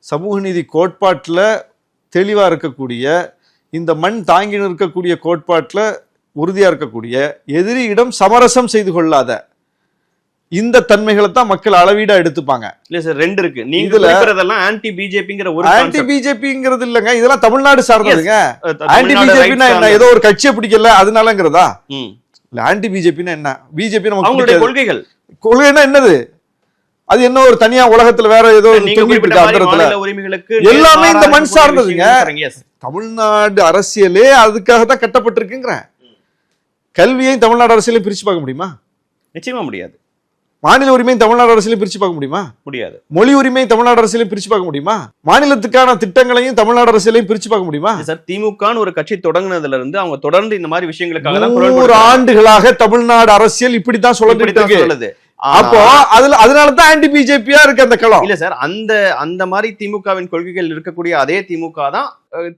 சமூக நீதி கோட்பாட்டில் தெளிவாக இருக்கக்கூடிய, இந்த மண் தாங்கி நிற்கக்கூடிய கோட்பாட்டில் உறுதியாக இருக்கக்கூடிய, எதிரியிடம் சமரசம் செய்து கொள்ளாத இந்த தன்மைகளை தான் மக்கள் அளவீடா எடுத்துப்பாங்க. இல்ல சார், 2 இருக்கு. நீங்க சொல்றதெல்லாம் ஆன்டி பிஜேபிங்கிற ஒரு ஆன்டி பிஜேபிங்கிறது இல்லங்க, இதெல்லாம் தமிழ்நாடு சார்ந்ததுங்க. ஆன்டி பிஜேபினா என்ன, ஏதோ ஒரு கட்சியை பிடிக்கல அதனாலங்கிறதா? இல்ல, ஆன்டி பிஜேபினா என்ன? பிஜேபி நமக்கு கொள்கைகள், கொள்கைன்னா என்னது? அது என்ன ஒரு தனியா உலகத்துல வேற ஏதோ உரிமைகளுக்கு எல்லாமே இந்த மண் சார்ந்ததுங்க. தமிழ்நாடு அரசியலே அதுக்காக தான் கட்டப்பட்டிருக்குங்கிறேன். கல்வியையும் தமிழ்நாடு அரசியலையும் பிரிச்சு பார்க்க முடியுமா? நிச்சயமா முடியாது. மாநில உரிமையும் தமிழ்நாடு அரசியலையும் பிரிச்சு பார்க்க முடியுமா? முடியாது. மொழி உரிமையும் தமிழ்நாடு அரசியலையும் பிரிச்சு பார்க்க முடியுமா? மாநிலத்துக்கான திட்டங்களையும் தமிழ்நாடு அரசியலையும் பிரிச்சு பார்க்க முடியுமா? சார், திமுகன்னு ஒரு கட்சி தொடங்குனதுல இருந்து அவங்க தொடர்ந்து இந்த மாதிரி விஷயங்களுக்காக 100 ஆண்டுகளாக தமிழ்நாடு அரசியல் இப்படித்தான் சொல்லுது. அப்போ அதனாலதான் ஆன்டி பிஜேபியா இருக்கு அந்த களம். இல்ல சார், அந்த மாதிரி திமுகவின் கொள்கைகள் இருக்கக்கூடிய அதே திமுக தான்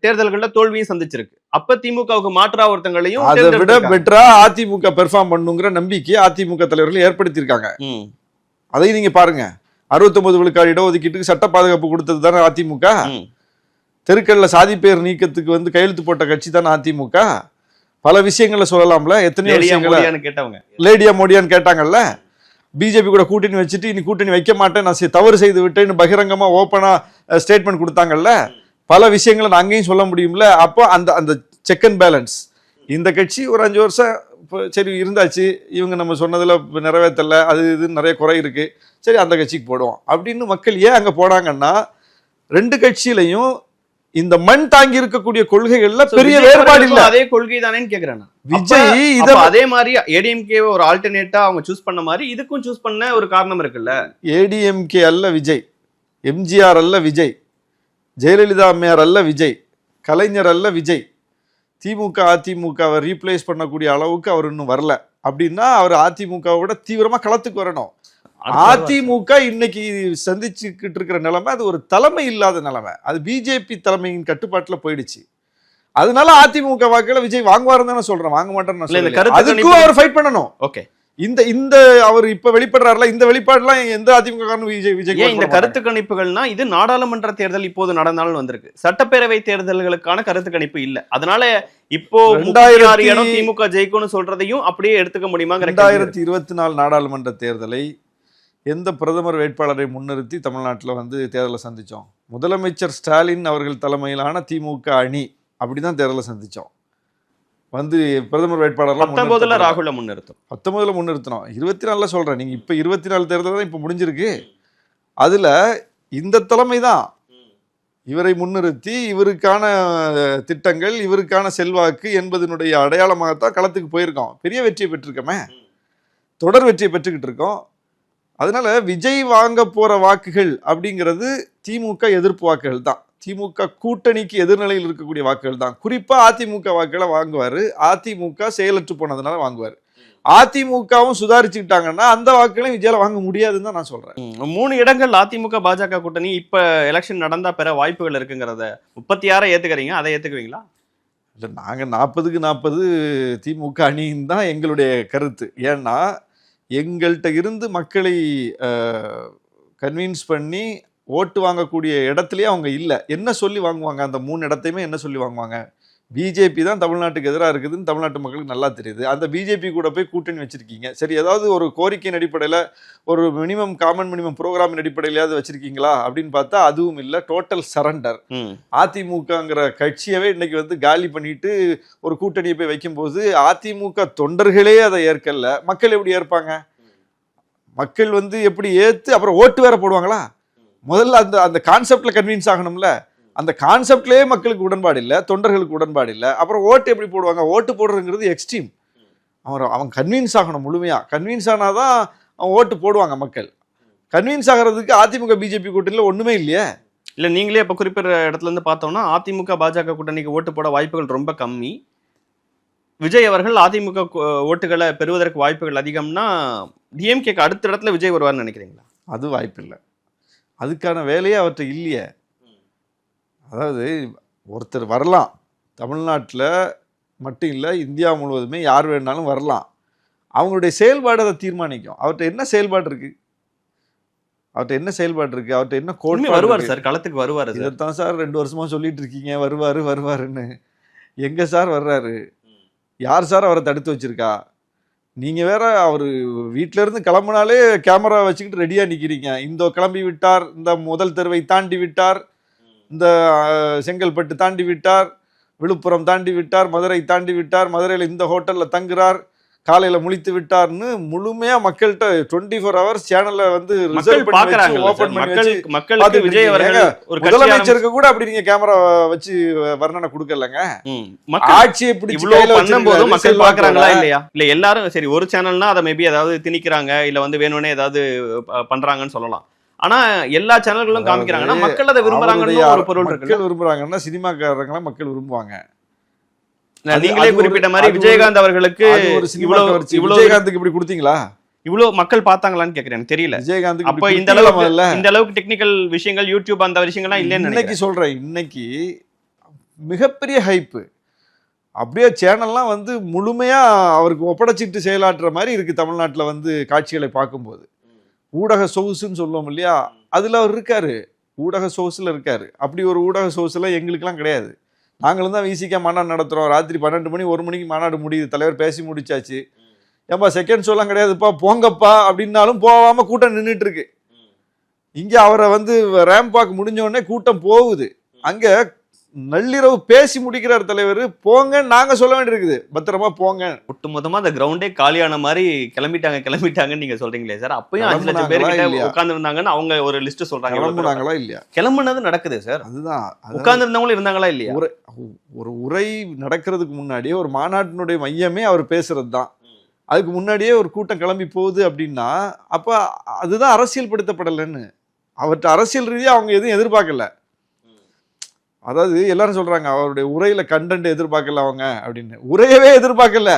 தேர்தல்கள்ல தோல்வியும் சந்திச்சிருக்கு. அப்ப திமுகவுக்கு மாற்றா ஒருத்தங்களையும் அதை விட பெட்டரா அதிமுக பெர்ஃபார்ம் பண்ணுங்கிற நம்பிக்கை அதிமுக தலைவர்கள் ஏற்படுத்தியிருக்காங்க. அதையும் நீங்க பாருங்க. 69 விழுக்காடு இடஒதுக்கீட்டுக்கு சட்ட பாதுகாப்பு கொடுத்தது தானே அதிமுக. தெருக்கல்ல சாதி பேர் நீக்கத்துக்கு வந்து கையெழுத்து போட்ட கட்சி தானே அதிமுக. பல விஷயங்களை சொல்லலாம்ல, எத்தனையோ விஷயங்களை கேட்டவங்க லேடியா மோடியான்னு கேட்டாங்கல்ல. பிஜேபி கூட கூட்டணி வச்சுட்டு இனி கூட்டணி வைக்க மாட்டேன், நான் தவறு செய்து விட்டேன்னு பகிரங்கமா ஓப்பனா ஸ்டேட்மெண்ட் கொடுத்தாங்கல்ல. பல விஷயங்களை நான் அங்கேயும் சொல்ல முடியும்ல. அப்போ அந்த செக் அண்ட் பேலன்ஸ் இந்த கட்சி ஒரு 5 வருஷம் சரி இருந்தாச்சு, இவங்க நம்ம சொன்னதுல நிறைவேற்றல, அது இது நிறைய குறை இருக்கு, சரி அந்த கட்சிக்கு போடுவோம் அப்படின்னு மக்கள் ஏன் அங்க போடாங்கன்னா, 2 கட்சியிலையும் இந்த மண் தாங்கி இருக்கக்கூடிய கொள்கைகள்ல பெரிய வேறுபாடு இல்ல. அதே கொள்கை தானேன்னு கேக்குறேன். விஜய் அதே மாதிரி ஏடிஎம்கே ஒரு ஆல்டர்னேட்டா அவங்க சூஸ் பண்ண மாதிரி இதுக்கும் சூஸ் பண்ண ஒரு காரணம் இருக்குல்ல. ஏடிஎம்கே அல்ல விஜய், எம்ஜிஆர் அல்ல விஜய், ஜெயலலிதா அம்மையார் அல்ல விஜய், கலைஞர் அல்ல விஜய். திமுக அதிமுகவை ரீப்ளேஸ் பண்ணக்கூடிய அளவுக்கு அவர் இன்னும் வரல அப்படின்னா அவர் அதிமுகவோட தீவிரமா களத்துக்கு வரணும். அதிமுக இன்னைக்கு சந்திச்சுக்கிட்டு இருக்கிற நிலைமை அது ஒரு தலைமை இல்லாத நிலைமை, அது பிஜேபி தலைமையின் கட்டுப்பாட்டுல போயிடுச்சு. அதனால அதிமுக வாக்குகளை விஜய் வாங்குவாருன்னு தானே சொல்றேன், வாங்க மாட்டேன்னு. அதுக்கும் அவர் ஃபைட் பண்ணணும். ஓகே, இந்த அவர் இப்ப வெளிப்படுறாருல, இந்த வெளிப்பாடுலாம் எந்த அதிமுக விஜய் இந்த கருத்து கணிப்புகள்னா இது நாடாளுமன்ற தேர்தல் இப்போது நடந்தாலும் வந்திருக்கு, சட்டப்பேரவை தேர்தல்களுக்கான கருத்து கணிப்பு இல்ல. அதனால இப்போ 36 இடம் திமுக ஜெயிக்கும்னு சொல்றதையும் அப்படியே எடுத்துக்க முடியுமா? 2024 நாடாளுமன்ற தேர்தலை எந்த பிரதமர் வேட்பாளரை முன்னிறுத்தி தமிழ்நாட்டில் வந்து தேர்தலை சந்திச்சோம்? முதலமைச்சர் ஸ்டாலின் அவர்கள் தலைமையிலான திமுக அணி அப்படிதான் தேர்தலை சந்திச்சோம். வந்து பிரதமர் வேட்பாளர்லாம் 19 ராகுல முன்னிறுத்தோம், 19 முன்னிறுத்தணும், 24 சொல்றேன். நீங்க இப்ப 24 தேர்தல் தான் இப்ப முடிஞ்சிருக்கு. அதுல இந்த தலைமை தான் இவரை முன்னிறுத்தி இவருக்கான திட்டங்கள், இவருக்கான செல்வாக்கு என்பதனுடைய அடையாளமாகத்தான் களத்துக்கு போயிருக்கோம். பெரிய வெற்றியை பெற்றிருக்கோமே, தொடர் வெற்றியை பெற்றுக்கிட்டு இருக்கோம். அதனால விஜய் வாங்க போற வாக்குகள் அப்படிங்கிறது திமுக எதிர்ப்பு வாக்குகள் தான், திமுக கூட்டணிக்கு எதிர்நிலையில் இருக்கக்கூடிய வாக்குகள் தான். குறிப்பா அதிமுக வாக்குகளை வாங்குவாரு, அதிமுக செயலற்று போனதுனால வாங்குவாரு. அதிமுகவும் சுதாரிச்சுக்கிட்டாங்கன்னா அந்த வாக்குகளையும் விஜயால வாங்க முடியாதுன்னு தான் நான் சொல்றேன். 3 இடங்கள் அதிமுக பாஜக கூட்டணி இப்ப எலெக்ஷன் நடந்தா பெற வாய்ப்புகள் இருக்குங்கிறத 36 ஏத்துக்கிறீங்க, அதை ஏத்துக்குவீங்களா? இல்லை, நாங்கள் 40க்கு 40 திமுக அணின்னு தான் எங்களுடைய கருத்து. ஏன்னா எங்கள்கிட்ட இருந்து மக்களை கன்வின்ஸ் பண்ணி ஓட்டு வாங்கக்கூடிய இடத்துலயே அவங்க இல்லை. என்ன சொல்லி வாங்குவாங்க? அந்த 3 இடத்தையுமே என்ன சொல்லி வாங்குவாங்க? பிஜேபி தான் தமிழ்நாட்டுக்கு எதிராக இருக்குதுன்னு தமிழ்நாட்டு மக்களுக்கு நல்லா தெரியுது. அந்த பிஜேபி கூட போய் கூட்டணி வச்சிருக்கீங்க. சரி, ஏதாவது ஒரு கோரிக்கையின் அடிப்படையில் ஒரு காமன் மினிமம் ப்ரோக்ராமின் அடிப்படையிலாவது வச்சிருக்கீங்களா அப்படின்னு பார்த்தா அதுவும் இல்லை. Total surrender. அதிமுகங்கிற கட்சியவே இன்னைக்கு வந்து காலி பண்ணிட்டு ஒரு கூட்டணியை போய் வைக்கும்போது அதிமுக தொண்டர்களே அதை ஏற்கல. மக்கள் எப்படி ஏற்பாங்க? மக்கள் வந்து எப்படி ஏற்று அப்புறம் ஓட்டு வேற போடுவாங்களா? முதல்ல அந்த கான்செப்ட்ல கன்வின்ஸ் ஆகணும்ல. அந்த கான்செப்ட்லயே மக்களுக்கு உடன்பாடு இல்லை, தொண்டர்களுக்கு உடன்பாடு இல்லை, அப்புறம் ஓட்டு எப்படி போடுவாங்க? ஓட்டு போடுறதுங்கிறது எக்ஸ்ட்ரீம். அவன் கன்வின்ஸ் ஆகணும், முழுமையா கன்வின்ஸ் ஆனாதான் அவன் ஓட்டு போடுவாங்க மக்கள். கன்வின்ஸ் ஆகிறதுக்கு அதிமுக பிஜேபி கூட்டணியில் ஒண்ணுமே இல்லையே. இல்ல, நீங்களே இப்ப குறிப்பிட்ட இடத்துல இருந்து பார்த்தோம்னா அதிமுக பாஜக கூட்டணிக்கு ஓட்டு போட வாய்ப்புகள் ரொம்ப கம்மி. விஜய் அவர்கள் அதிமுக ஓட்டுகளை பெறுவதற்கு வாய்ப்புகள் அதிகம்னா டிஎம்கேக்கு அடுத்த இடத்துல விஜய் வருவார்னு நினைக்கிறீங்களா? அது வாய்ப்பு இல்லை, அதுக்கான வேலையே அவர்கிட்ட இல்லையே. அதாவது ஒருத்தர் வரலாம், தமிழ்நாட்டில் மட்டும் இல்லை இந்தியா முழுவதுமே யார் வேணாலும் வரலாம். அவங்களுடைய செயல்பாடு அதை தீர்மானிக்கும். அவர்கிட்ட என்ன செயல்பாடு இருக்கு, அவர்கிட்ட என்ன கோட்பாடு வருவார் சார், களத்துக்கு வருவார். இதைத்தான் சார் 2 வருஷமா சொல்லிட்டு இருக்கீங்க, வருவாருன்னு. எங்க சார் வர்றாரு? யார் சார் அவரை தடுத்து வச்சிருக்கா? நீங்க வேற அவர் வீட்டில இருந்து கிளம்புனாலே கேமரா வச்சுக்கிட்டு ரெடியா நிக்கிறீங்க. இந்த கிளம்பி விட்டார், இந்த முதல் தெருவை தாண்டி விட்டார், இந்த செங்கல்பட்டு தாண்டி விட்டார், விழுப்புரம் தாண்டி விட்டார், மதுரை தாண்டி விட்டார், மதுரையில் இந்த ஹோட்டல்ல தங்குறார், காலையில முழித்து விட்டார்னு முழுமையா மக்கள்கிட்ட 24 ஹவர்ஸ் சேனல்ல வந்து முதலமைச்சருக்கு கூட அப்படி நீங்க கேமரா வச்சு வர்ணனை கொடுக்கலங்க. ஆட்சி எப்படி பண்ணும்போது மக்கள் பாக்குறாங்களா இல்லையா? இல்ல எல்லாரும் சரி ஒரு சேனல்னா அதை மேபி ஏதாவது திணிக்கிறாங்க, இல்ல வந்து வேணும்னே ஏதாவது பண்றாங்கன்னு சொல்லலாம். ஆனா எல்லா சேனல்களும் காமிக்கிறாங்கன்னா மக்கள் அதை விரும்புறாங்கன்னு ஒரு பொருள் இருக்கு. மக்கள் விரும்புறாங்கன்னா சினிமாக்காரங்களா மக்கள் விரும்புவாங்க. நீங்களே குறிப்பிட்ட மாதிரி விஜயகாந்த் அவர்களுக்கு விஜயகாந்துக்கு இப்படி கொடுத்தீங்களா? இவ்வளவு மக்கள் பார்த்தாங்களான்னு கேக்குறேன், தெரியல. விஜயகாந்த் அப்ப இந்த அளவுக்கு டெக்னிக்கல் விஷயங்கள் யூடியூப் அந்த விஷயங்கள்லாம் இல்லைன்னு இன்னைக்கு சொல்றேன். இன்னைக்கு மிகப்பெரிய ஹைப்பு. அப்படியே சேனல்லாம் வந்து முழுமையா அவருக்கு ஒப்படைச்சிட்டு செயலாற்றுற மாதிரி இருக்கு தமிழ்நாட்டில் வந்து காட்சிகளை பார்க்கும்போது. ஊடக சொகுசுன்னு சொல்லுவோம் இல்லையா, அதுல அவர் இருக்காரு, ஊடக சொகுசுல இருக்காரு. அப்படி ஒரு ஊடக சொகுசுல எங்களுக்கெல்லாம் கிடையாது. நாங்களும் தான் விசிகா மாநாடு நடத்துறோம். ராத்திரி 12 மணி 1 மணிக்கு மாநாடு முடியுது, தலைவர் பேசி முடிச்சாச்சு. ஏன்பா செகண்ட் ஷோலாம் கிடையாதுப்பா, போங்கப்பா அப்படின்னாலும் போகாம கூட்டம் நின்றுட்டு இருக்கு. இங்க அவரை வந்து ரேம்ப் வாக் முடிஞ்ச உடனே கூட்டம் போகுது. அங்க நள்ளிரவு பேசி முடிக்கிறார் தலைவர். போங்க நாங்க சொல்ல வேண்டியிருக்குது, பத்திரமா போங்க. ஒட்டுமொத்தமா அந்த கிரவுண்டே காலியான மாதிரி கிளம்பிட்டாங்கன்னு நீங்க சொல்றீங்களே சார். அப்பயும் 5 லட்சம் பேர் கிட்ட உட்கார்ந்து இருந்தாங்கன்னு அவங்க ஒரு லிஸ்ட் சொல்றாங்க. கிளம்புனாங்களா இல்லையா? கிளம்புனது நடக்குது சார். அதுதான், உட்கார்ந்து இருந்தவங்களும் இருந்தாங்களா இல்லையா? ஒரு உரை நடக்கிறதுக்கு முன்னாடியே ஒரு மாநாட்டினுடைய மையமே அவர் பேசுறது தான். அதுக்கு முன்னாடியே ஒரு கூட்டம் கிளம்பி போகுது அப்படின்னா அப்ப அதுதான் அரசியல் படுத்தப்படலைன்னு. அவர்கிட்ட அரசியல் ரீதியா அவங்க எதுவும் எதிர்பார்க்கல. அதாவது எல்லாரும் சொல்றாங்க அவருடைய உரையில கண்டென்ட் எதிர்பார்க்கல அவங்க அப்படின்னு. உரையவே எதிர்பார்க்கல,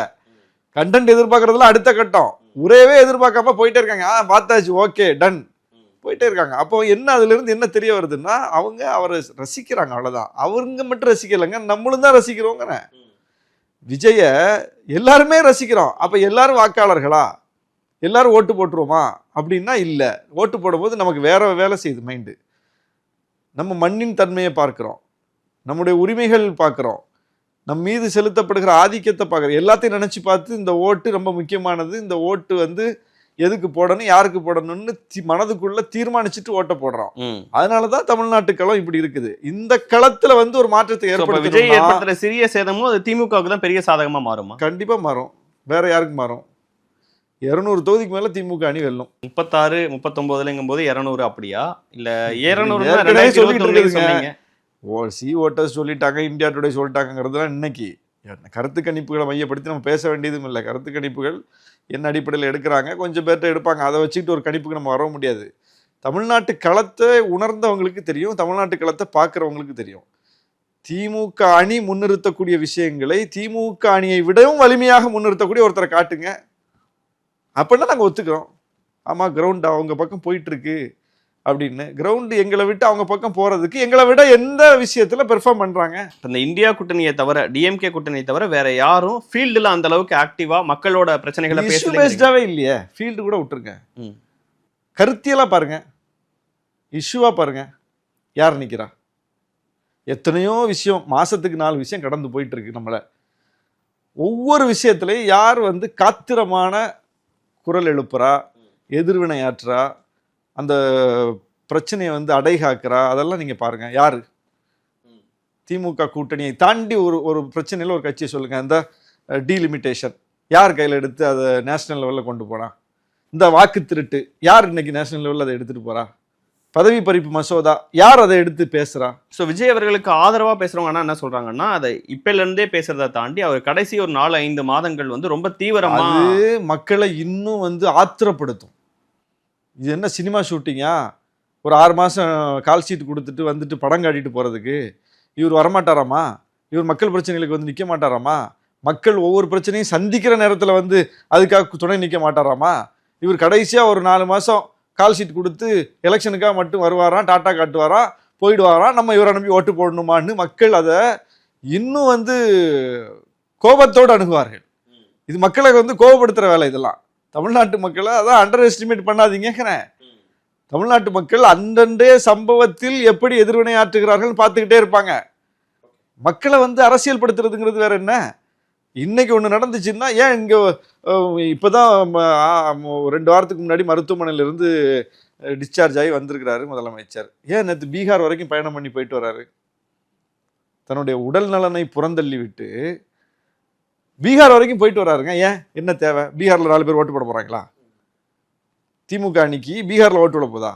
கண்டென்ட் எதிர்பார்க்கறதுல அடுத்த கட்டம். உரையவே எதிர்பார்க்காம போயிட்டே இருக்காங்க. பார்த்தாச்சு, ஓகே டன், போயிட்டே இருக்காங்க. அப்போ என்ன அதுல இருந்து என்ன தெரிய வருதுன்னா, அவங்க அவரை ரசிக்கிறாங்க, அவ்வளவுதான். அவங்க மட்டும் ரசிக்கலைங்க, நம்மளும் தான் ரசிக்கிறோங்க. விஜய எல்லாருமே ரசிக்கிறோம். அப்ப எல்லாரும் வாக்காளர்களா, எல்லாரும் ஓட்டு போட்டுருவோமா அப்படின்னா இல்ல. ஓட்டு போடும்போது நமக்கு வேற வேலை செய்யுது மைண்டு. நம்ம மண்ணின் தன்மையை பார்க்கிறோம், நம்முடைய உரிமைகள் பார்க்கிறோம், நம் மீது செலுத்தப்படுகிற ஆதிக்கத்தை பார்க்குறோம். எல்லாத்தையும் நினைச்சு பார்த்து இந்த ஓட்டு ரொம்ப முக்கியமானது, இந்த ஓட்டு வந்து எதுக்கு போடணும், யாருக்கு போடணும்னு மனதுக்குள்ள தீர்மானிச்சுட்டு ஓட்ட போடுறோம். அதனாலதான் தமிழ்நாட்டு களம் இப்படி இருக்குது. இந்த களத்துல வந்து ஒரு மாற்றத்தை விஜய் ஏற்படுத்துற சிறிய சேதமும் அது திமுகவுக்கு தான் பெரிய சாதகமா மாறுமா? கண்டிப்பா மாறும். வேற யாருக்கு மாறும்? 200 தொகுதிக்கு மேல திமுக அணி வெல்லும். 36 39ங்கும் போது 200 அப்படியா இல்ல 200 சி ஓட்டர்ஸ் சொல்லிட்டாங்க, இந்தியா டுடே சொல்லிட்டாங்கிறதுலாம் இன்னைக்கு கருத்து கணிப்புகளை மையப்படுத்தி நம்ம பேச வேண்டியதும் இல்லை. கருத்து கணிப்புகள் என்ன அடிப்படையில் எடுக்கிறாங்க, கொஞ்சம் பேர்ட்ட எடுப்பாங்க. அதை வச்சுக்கிட்டு ஒரு கணிப்புக்கு நம்ம வர முடியாது. தமிழ்நாட்டு களத்தை உணர்ந்தவங்களுக்கு தெரியும், தமிழ்நாட்டு களத்தை பார்க்குறவங்களுக்கு தெரியும். திமுக அணி முன்னிறுத்தக்கூடிய விஷயங்களை திமுக அணியை விடவும் வலிமையாக முன்னிறுத்தக்கூடிய ஒருத்தரை காட்டுங்க, அப்படின்னா நாங்கள் ஒத்துக்கிறோம். ஆமாம், கிரவுண்ட் அவங்க பக்கம் போயிட்டு இருக்கு அப்படின்னு. கிரவுண்டு எங்களை விட்டு அவங்க பக்கம் போறதுக்கு எங்களை விட எந்த விஷயத்துல பெர்ஃபார்ம் பண்றாங்க? இந்த இந்தியா கூட்டணியை தவிர, டிஎம்கே கூட்டணியை தவிர வேற யாரும் ஃபீல்டுல அந்த அளவுக்கு ஆக்டிவா மக்களோட பிரச்சனைகளை பேசுறதே இல்லையே. ஃபீல்டு கூட விட்டுருங்க, கருத்தியலா பாருங்க, இஷ்யூவா பாருங்க, யார் நிக்கிறா? எத்தனையோ விஷயம், மாசத்துக்கு 4 விஷயம் கடந்து போயிட்டு இருக்கு. நம்மள ஒவ்வொரு விஷயத்திலையும் யார் வந்து காத்திரமான குரல் எழுப்புறா, எதிர்வினையாற்றா, அந்த பிரச்சனையை வந்து அடைகாக்கிறா, அதெல்லாம் நீங்க பாருங்க. யாரு? திமுக கூட்டணியை தாண்டி ஒரு பிரச்சனையில ஒரு கட்சியை சொல்லுங்க. இந்த டீலிமிட்டேஷன் யார் கையில் எடுத்து அதை நேஷனல் லெவலில் கொண்டு போனா? இந்த வாக்கு திருட்டு யார் இன்னைக்கு நேஷனல் லெவலில் அதை எடுத்துட்டு போறா? பதவி பறிப்பு மசோதா யார் அதை எடுத்து பேசுறா? ஸோ விஜய் அவர்களுக்கு ஆதரவா பேசுறவங்க என்ன சொல்றாங்கன்னா, அதை இப்பல இருந்தே பேசுறதை தாண்டி அவர் கடைசி ஒரு 4-5 மாதங்கள் வந்து ரொம்ப தீவிரமா மக்களை இன்னும் வந்து ஆத்திரப்படுத்தும். இது என்ன சினிமா ஷூட்டிங்கா? ஒரு 6 மாதம் கால் ஷீட் கொடுத்துட்டு வந்துட்டு படம் காட்டிட்டு போகிறதுக்கு இவர் வரமாட்டாராமா? இவர் மக்கள் பிரச்சனைகளுக்கு வந்து நிற்க மாட்டாராமா? மக்கள் ஒவ்வொரு பிரச்சனையும் சந்திக்கிற நேரத்தில் வந்து அதுக்காக துணை நிற்க மாட்டாராமா? இவர் கடைசியாக ஒரு 4 மாதம் கால் ஷீட் கொடுத்து எலெக்ஷனுக்காக மட்டும் வருவாராம், டாட்டா காட்டுவாராம், போயிடுவாராம், நம்ம இவரை நம்பி ஓட்டு போடணுமான்னு மக்கள் அதை இன்னும் வந்து கோபத்தோடு அணுகுவார்கள். இது மக்களை வந்து கோபப்படுத்துகிற வேலை இதெல்லாம். தமிழ்நாட்டு மக்களை அதான் அண்டர் எஸ்டிமேட் பண்ணாதீங்கிறேன். தமிழ்நாட்டு மக்கள் அந்தண்டே சம்பவத்தில் எப்படி எதிர்வினை ஆற்றுகிறார்கள் பார்த்துக்கிட்டே இருப்பாங்க. மக்களை வந்து அரசியல் படுத்துறதுங்கிறது வேற என்ன? இன்னைக்கு ஒன்று நடந்துச்சுன்னா, ஏன் இங்கே இப்போதான் 2 வாரத்துக்கு முன்னாடி மருத்துவமனையிலிருந்து டிஸ்சார்ஜ் ஆகி வந்திருக்கிறாரு முதலமைச்சர். ஏன் நேற்று பீகார் வரைக்கும் பயணம் பண்ணி போயிட்டு வர்றாரு? தன்னுடைய உடல் நலனை புறந்தள்ளி விட்டு பீகார் வரைக்கும் போயிட்டு வர்றாருங்க. ஏன்? என்ன தேவை? பீகார்ல 4 பேர் ஓட்டு போட போறாங்களா? திமுக அன்னைக்கு பீகார்ல ஓட்டு போட போதா?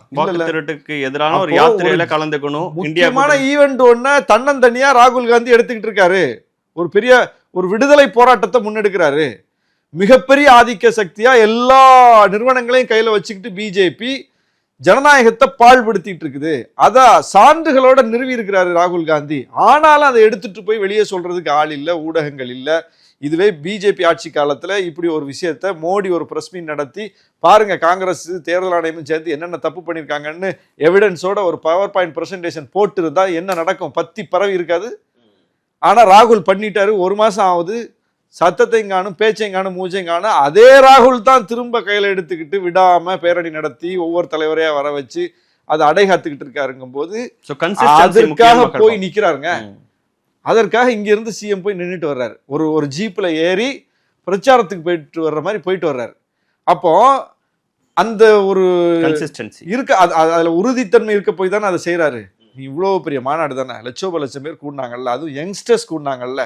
திருட்டுக்கு எதிரான ஒரு யாத்திரையில கலந்துக்கணும். முக்கியமான ஈவெண்ட் ஒண்ணு தன்னந்தனியா ராகுல் காந்தி எடுத்துக்கிட்டு இருக்காரு. ஒரு பெரிய ஒரு விடுதலை போராட்டத்தை முன்னெடுக்கிறாரு. மிகப்பெரிய ஆதிக்க சக்தியா எல்லா நிறுவனங்களையும் கையில வச்சுக்கிட்டு பிஜேபி ஜனநாயகத்தை பாழ்படுத்திட்டு இருக்குது. அதான் சான்றுகளோட நிறுவி இருக்கிறாரு ராகுல் காந்தி. ஆனாலும் அதை எடுத்துட்டு போய் வெளியே சொல்றதுக்கு ஆள் இல்லை, ஊடகங்கள் இல்லை. இதுவே பிஜேபி ஆட்சி காலத்துல இப்படி ஒரு விஷயத்த மோடி ஒரு பிரஸ் மீட் நடத்தி பாருங்க, காங்கிரஸ் தேர்தல் ஆணையமும் சேர்த்து என்னென்ன தப்பு பண்ணியிருக்காங்கன்னு எவிடன்ஸோட ஒரு பவர் பாயிண்ட் பிரசன்டேஷன் போட்டு இருந்தா என்ன நடக்கும்? பத்தி பரவி இருக்காது. ஆனா ராகுல் பண்ணிட்டாரு. 1 மாசம் ஆகுது, சத்தத்தையும் காணும், பேச்சையும் காணும், மூச்சையும் காணும். அதே ராகுல் தான் திரும்ப கையில எடுத்துக்கிட்டு விடாம பேரணி நடத்தி ஒவ்வொரு தலைவரையா வர வச்சு அதை அடைகாத்துக்கிட்டு இருக்காருங்கும் போது அதற்காக போய் நிக்கிறாருங்க. அதற்காக இங்க இருந்து சிஎம் போய் நின்றுட்டு வர்றாரு. ஒரு ஜீப்ல ஏறி பிரச்சாரத்துக்கு போயிட்டு வர்ற மாதிரி போயிட்டு வர்றாரு. அப்போ அந்த ஒரு இருக்க அதுல உறுதித்தன்மை இருக்க போய் தானே அதை செய்யறாரு. நீ இவ்வளவு பெரிய மாநாடு தானே, லட்சம் பேர் கூடினாங்கல்ல, அதுவும் யங்ஸ்டர்ஸ் கூடினாங்கல்ல.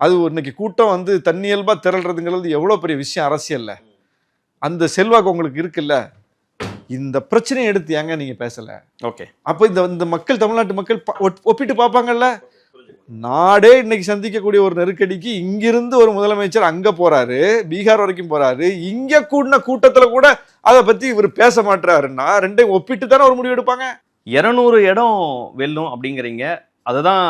அது இன்னைக்கு கூட்டம் வந்து தன்னியல்பா திரள்றதுங்கிறது எவ்வளவு பெரிய விஷயம் அரசியல்ல. அந்த செல்வாக்கு உங்களுக்கு இருக்குல்ல. இந்த பிரச்சனையை எடுத்து ஏங்க நீங்க பேசல? ஓகே, அப்ப இந்த மக்கள், தமிழ்நாட்டு மக்கள் ஒப்பிட்டு பார்ப்பாங்கல்ல. நாடே இன்னைக்கு சந்திக்கக்கூடிய ஒரு நெருக்கடிக்கு இங்கிருந்து ஒரு முதலமைச்சர் அங்க போறாரு, பீகார் வரைக்கும் போறாரு. இங்க கூடின கூட்டத்துல கூட அதை பத்தி இவர் பேச மாட்டாருன்னா ரெண்டையும் ஒப்பிட்டு தானே ஒரு முடிவு எடுப்பாங்க. 200 இடம் வெல்லும் அப்படிங்கிறீங்க. அதுதான்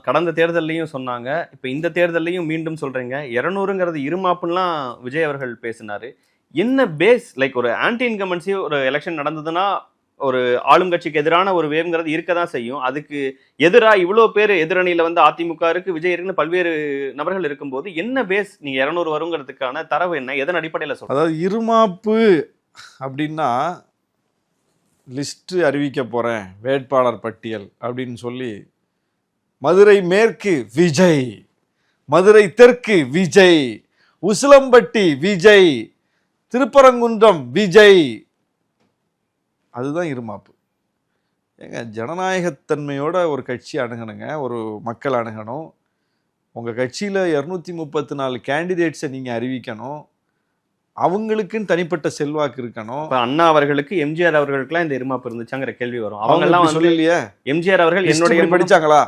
கடந்த தேர்தல்லையும் சொன்னாங்க. இப்போ இந்த தேர்தல்லையும் மீண்டும் சொல்றீங்க. 200ங்கிறது இருமாப்புலாம் விஜய் அவர்கள் பேசினாரு. என்ன பேஸ் லைக் ஒரு ஆன்டி இன்கம்பன்சி ஒரு எலெக்ஷன் நடந்ததுன்னா ஒரு ஆளும் கட்சிக்கு எதிரான ஒரு வேவ்ங்கிறது இருக்க தான் செய்யும். அதுக்கு எதிராக இவ்வளோ பேர் எதிரணியில் வந்து அதிமுக இருக்கு, விஜய் இருக்குன்னு பல்வேறு நபர்கள் இருக்கும்போது என்ன பேஸ் நீங்க 200 வருங்கிறதுக்கான தரவு என்ன? எதன் அடிப்படையில் சொல்றீங்க? அதாவது இருமாப்பு அப்படின்னா லிஸ்ட் அறிவிக்க போறேன், வேட்பாளர் பட்டியல் அப்படின்னு சொல்லி மதுரை மேற்கு விஜய், மதுரை தெற்கு விஜய், உசிலம்பட்டி விஜய், திருப்பரங்குன்றம் விஜய், அதுதான் இருமாப்பு. ஏங்க ஜனநாயகத்தன்மையோட ஒரு கட்சி அணுகணுங்க, ஒரு மக்கள் அணுகணும். உங்கள் கட்சியில் 234 கேண்டிடேட்ஸை நீங்கள் அறிவிக்கணும். அவங்களுக்குன்னு தனிப்பட்ட செல்வாக்கு இருக்கணும். இப்போ அண்ணா அவர்களுக்கு எம்ஜிஆர் அவர்களுக்குலாம் இந்த இருமாப்பு இருந்துச்சாங்கிற கேள்வி வரும். அவங்கெல்லாம் சொல்லலையே. எம்ஜிஆர் அவர்கள் என்னுடைய படிச்சாங்களா?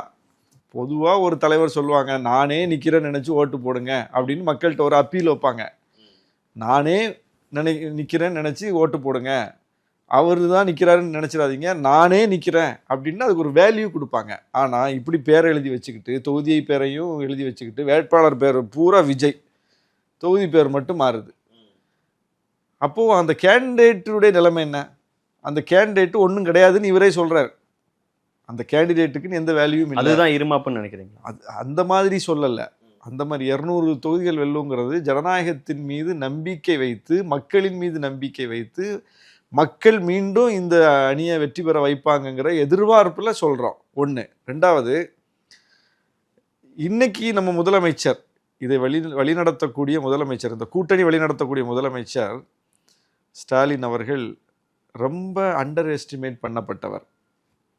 பொதுவாக ஒரு தலைவர் சொல்லுவாங்க, நானே நிற்கிறேன்னு நினச்சி ஓட்டு போடுங்க அப்படின்னு மக்கள்கிட்ட ஒரு அப்பீல் வைப்பாங்க. நானே நிற்கிறேன்னு நினச்சி ஓட்டு போடுங்க, அவர் தான் நிற்கிறாருன்னு நினச்சிடாதீங்க, நானே நிற்கிறேன் அப்படின்னு அதுக்கு ஒரு வேல்யூ கொடுப்பாங்க. ஆனால் இப்படி பேரை எழுதி வச்சுக்கிட்டு, தொகுதியை பேரையும் எழுதி வச்சுக்கிட்டு, வேட்பாளர் பேர் பூரா விஜய், தொகுதி பேர் மட்டும் மாறுது. அப்போது அந்த கேண்டிடேட்டுடைய நிலைமை என்ன? அந்த கேண்டிடேட்டு ஒன்றும் கிடையாதுன்னு இவரே சொல்கிறார். அந்த கேண்டிடேட்டுக்குன்னு எந்த வேல்யூவும் இல்லை. அதுதான் இருமாப்புன்னு நினைக்கிறீங்க? அது அந்த மாதிரி சொல்லலை. அந்த மாதிரி 200 தொகுதிகள் வெல்லுங்கிறது ஜனநாயகத்தின் மீது நம்பிக்கை வைத்து, மக்களின் மீது நம்பிக்கை வைத்து, மக்கள் மீண்டும் இந்த அணியை வெற்றி பெற வைப்பாங்கங்கிற எதிர்பார்ப்பில் சொல்கிறோம். ஒன்று. ரெண்டாவது, இன்னைக்கு நம்ம முதலமைச்சர், இதை வழிநடத்தக்கூடிய முதலமைச்சர், இந்த கூட்டணி வழிநடத்தக்கூடிய முதலமைச்சர் ஸ்டாலின் அவர்கள் ரொம்ப அண்டர் எஸ்டிமேட் பண்ணப்பட்டவர்,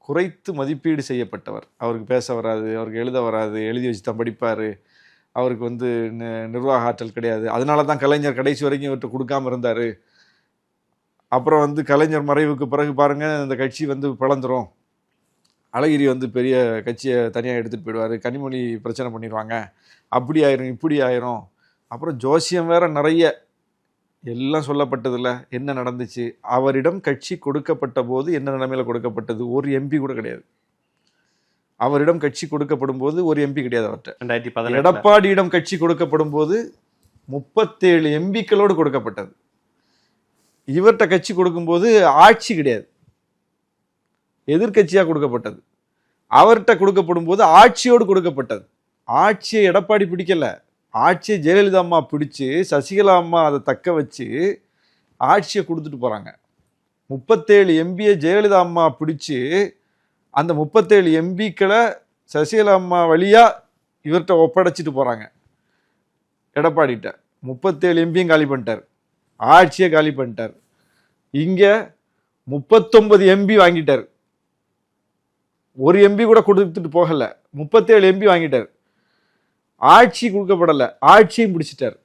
குறைத்து மதிப்பீடு செய்யப்பட்டவர். அவருக்கு பேச வராது, அவருக்கு எழுத வராது, எழுதி வச்சு தான் படிப்பார், அவருக்கு வந்து நிர்வாக ஆற்றல் கிடையாது. அதனால தான் கலைஞர் கடைசி வரைக்கும் இவர்கிட்ட கொடுக்காம இருந்தார். அப்புறம் வந்து கலைஞர் மறைவுக்கு பிறகு பாருங்கள், இந்த கட்சி வந்து பிளந்துரும், அழகிரி வந்து பெரிய கட்சியை தனியாக எடுத்துகிட்டு போயிடுவார், கனிமொழி பிரச்சனை பண்ணிடுவாங்க, அப்படி ஆயிரும் இப்படி ஆயிரும். அப்புறம் ஜோசியம் வேற நிறைய, எல்லாம் சொல்லப்பட்டதில்ல என்ன நடந்துச்சு. அவரிடம் கட்சி கொடுக்கப்பட்ட போது என்ன நிலைமையில் கொடுக்கப்பட்டது? ஒரு எம்பி கூட கிடையாது. அவரிடம் கட்சி கொடுக்கப்படும் போது ஒரு எம்பி கிடையாது அவர்கிட்ட. 2018 எடப்பாடியிடம் கட்சி கொடுக்கப்படும் போது 37 எம்பிக்களோடு கொடுக்கப்பட்டது. இவர்கிட்ட கட்சி கொடுக்கும்போது ஆட்சி கிடையாது, எதிர்கட்சியாக கொடுக்கப்பட்டது. அவர்கிட்ட கொடுக்கப்படும் போது ஆட்சியோடு கொடுக்கப்பட்டது. ஆட்சியை எடப்பாடி பிடிக்கல, ஆட்சியை ஜெயலலிதா அம்மா பிடிச்சி, சசிகலா அம்மா அதை தக்க வச்சு ஆட்சியை கொடுத்துட்டு போகிறாங்க. 37 எம்பியை ஜெயலலிதா அம்மா பிடிச்சி, அந்த 37 எம்பிக்களை சசிகலா அம்மா வழியாக இவர்கிட்ட ஒப்படைச்சிட்டு போகிறாங்க எடப்பாடிகிட்ட. 37 எம்பியும் காலி பண்ணிட்டார், ஆட்சியை காலி பண்ணிட்டார். இங்கே 39 எம்பி வாங்கிட்டார், ஒரு எம்பி கூட கொடுத்துட்டு போகலை, 37 எம்பி வாங்கிட்டார், ஆட்சி கொடுக்கப்படலை, ஆட்சியும் பிடிச்சிட்டார்.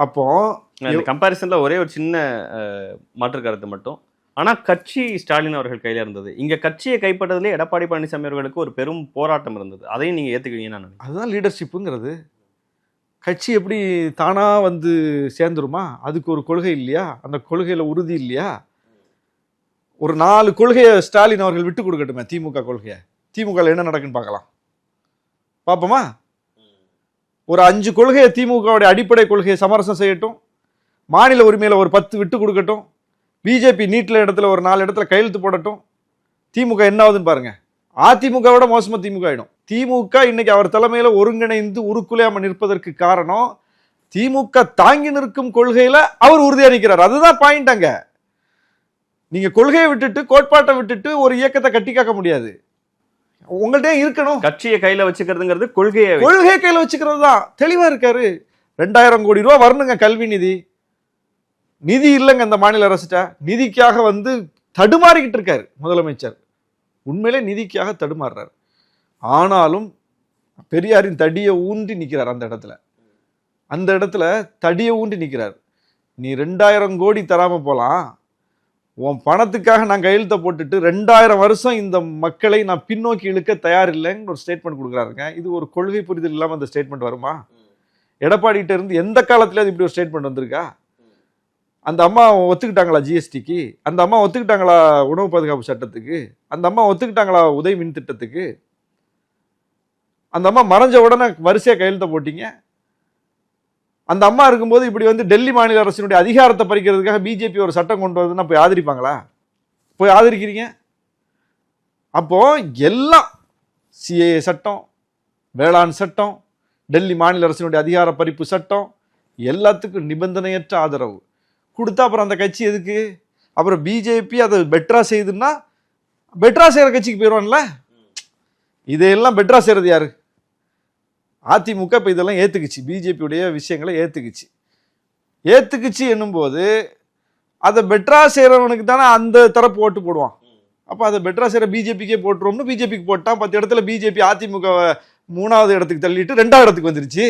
அப்போ கம்பாரிசன்ல ஒரே ஒரு சின்ன மாற்று கருத்து மட்டும், ஆனால் கட்சி ஸ்டாலின் அவர்கள் கையில் இருந்தது. இங்கே கட்சியை கைப்பற்றதுலேயே எடப்பாடி பழனிசாமி அவர்களுக்கு ஒரு பெரும் போராட்டம் இருந்தது. அதையும் நீங்கள் ஏற்றுக்குவீங்கன்னு நான் நினைக்கிறேன். அதுதான் லீடர்ஷிப்புங்கிறது. கட்சி எப்படி தானாக வந்து சேர்ந்துருமா? அதுக்கு ஒரு கொள்கை இல்லையா? அந்த கொள்கையில் உறுதி இல்லையா? ஒரு 4 கொள்கையை ஸ்டாலின் அவர்கள் விட்டு கொடுக்கட்டுமே, திமுக கொள்கையை. திமுகவில் என்ன நடக்குன்னு பார்க்கலாம், பார்ப்போமா? ஒரு 5 கொள்கையை, திமுகவுடைய அடிப்படை கொள்கையை சமரசம் செய்யட்டும், மாநில உரிமையில் ஒரு 10 விட்டு கொடுக்கட்டும், பிஜேபி நீட்டில் இடத்துல ஒரு 4 இடத்துல கையெழுத்து போடட்டும், திமுக என்ன ஆகுதுன்னு பாருங்க. அதிமுகவோட மோசமாக திமுக ஆகிடும். திமுக இன்னைக்கு அவர் தலைமையில் ஒருங்கிணைந்து உருக்குலையாமல் நிற்பதற்கு காரணம், திமுக தாங்கி நிற்கும் கொள்கையில் அவர் உறுதியாக நிற்கிறார். அதுதான் பாயிண்ட். அங்க நீங்க கொள்கையை விட்டுட்டு, கோட்பாட்டை விட்டுட்டு ஒரு இயக்கத்தை கட்டி காக்க முடியாது. உங்கள்கிட்ட இருக்கணும். கட்சியை கையில வச்சுக்கிறதுங்கிறது கொள்கையை கையில வச்சுக்கிறது தான். தெளிவா இருக்காரு. 2000 கோடி ரூபாய் வரணுங்க கல்வி நிதி. நிதி இல்லைங்க இந்த மாநில அரசுட்ட. நிதிக்காக வந்து தடுமாறிக்கிட்டு இருக்காரு முதலமைச்சர். உண்மையிலே நிதிக்காக தடுமாறுறாரு. ஆனாலும் பெரியாரின் தடியை ஊன்றி நிற்கிறார் அந்த இடத்துல. அந்த இடத்துல தடியை ஊன்றி நிற்கிறார். நீ 2000 கோடி தராம போலாம், உன் பணத்துக்காக நான் கையெழுத்தை போட்டுட்டு 2000 வருஷம் இந்த மக்களை நான் பின்னோக்கி இழுக்க தயார் இல்லைன்னு ஒரு ஸ்டேட்மெண்ட் கொடுக்குறாருங்க. இது ஒரு கொள்கை புரிதல் இல்லாமல் அந்த ஸ்டேட்மெண்ட் வருமா? எடப்பாடிகிட்ட இருந்து எந்த காலத்துல இப்படி ஒரு ஸ்டேட்மெண்ட் வந்திருக்கா? அந்த அம்மா ஒத்துக்கிட்டாங்களா ஜிஎஸ்டிக்கு? அந்த அம்மா ஒத்துக்கிட்டாங்களா உணவு பாதுகாப்பு சட்டத்துக்கு? அந்த அம்மா ஒத்துக்கிட்டாங்களா உதய மின் திட்டத்துக்கு? அந்த அம்மா மறைஞ்ச உடனே வரிசையா கையெழுத்த போட்டீங்க. அந்த அம்மா இருக்கும்போது இப்படி வந்து டெல்லி மாநில அரசினுடைய அதிகாரத்தை பறிக்கிறதுக்காக பிஜேபி ஒரு சட்டம் கொண்டு வருதுன்னா போய் ஆதரிப்பாங்களா? போய் ஆதரிக்கிறீங்க. அப்போ எல்லாம் சிஏஏ சட்டம், வேளாண் சட்டம், டெல்லி மாநில அரசினுடைய அதிகார பறிப்பு சட்டம், எல்லாத்துக்கும் நிபந்தனையற்ற ஆதரவு கொடுத்தா அப்புறம் அந்த கட்சி எதுக்கு? அப்புறம் பிஜேபி அதை பெட்டரா செய்யுதுன்னா பெட்டரா செய்யற கட்சிக்கு போயிடுவான்ல. இதையெல்லாம் பெட்டரா செய்யறது யாரு? அதிமுக இப்போ இதெல்லாம் ஏத்துக்குச்சு, பிஜேபியுடைய விஷயங்களை ஏத்துக்குச்சு என்னும்போது அதை பெட்டரா செய்யறவனுக்கு தானே அந்த தரப்பு ஓட்டு போடுவான். அப்போ அதை பெட்டரா செய்யற பிஜேபிக்கே போட்டுருவோம்னு பிஜேபிக்கு போட்டான். 10 இடத்துல பிஜேபி அதிமுக 3வது இடத்துக்கு தள்ளிட்டு 2வது இடத்துக்கு வந்துருச்சு.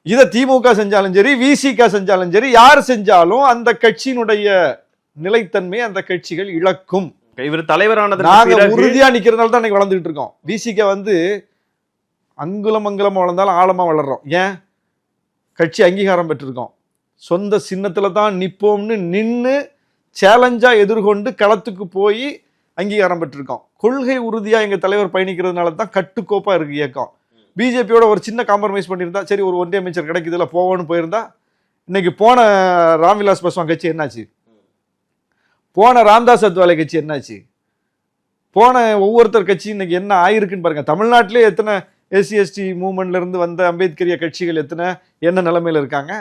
இதை திமுக செஞ்சாலும் சரி, விசிக செஞ்சாலும் சரி, யார் செஞ்சாலும் அந்த கட்சியினுடைய நிலைத்தன்மை அந்த கட்சிகள் இழக்கும். இவர் தலைவரானது நாங்க உறுதியா நிக்கிறதுனால தான் இன்னைக்கு வளர்ந்துகிட்டு இருக்கோம். விசிக வந்து அங்குலம் அங்குலமா வளர்ந்தாலும் ஆழமா வளர்றோம். ஏன்? கட்சி அங்கீகாரம் பெற்றிருக்கோம். சொந்த சின்னத்துல தான் நிப்போம்னு நின்று சேலஞ்சா எதிர்கொண்டு களத்துக்கு போய் அங்கீகாரம் பெற்றிருக்கோம். கொள்கை உறுதியா எங்க தலைவர் பயணிக்கிறதுனால தான் கட்டுக்கோப்பா இருக்கு இயக்கம். பிஜேபியோட ஒரு சின்ன காம்ப்ரமைஸ் பண்ணியிருந்தா, சரி ஒரு ஒன்றிய அமைச்சர் கிடைக்குதுல போவோன்னு போயிருந்தா, இன்னைக்கு போன ராம்விலாஸ் பாஸ்வான் கட்சி என்னாச்சு? போன ராம்தாஸ் அத்வாலே கட்சி என்னாச்சு? போன ஒவ்வொருத்தர் கட்சி இன்னைக்கு என்ன ஆயிருக்குன்னு பாருங்க. தமிழ்நாட்டிலே எத்தனை எஸ்சி மூவ்மெண்ட்ல இருந்து வந்த அம்பேத்கரிய கட்சிகள் எத்தனை என்ன நிலைமையில இருக்காங்க?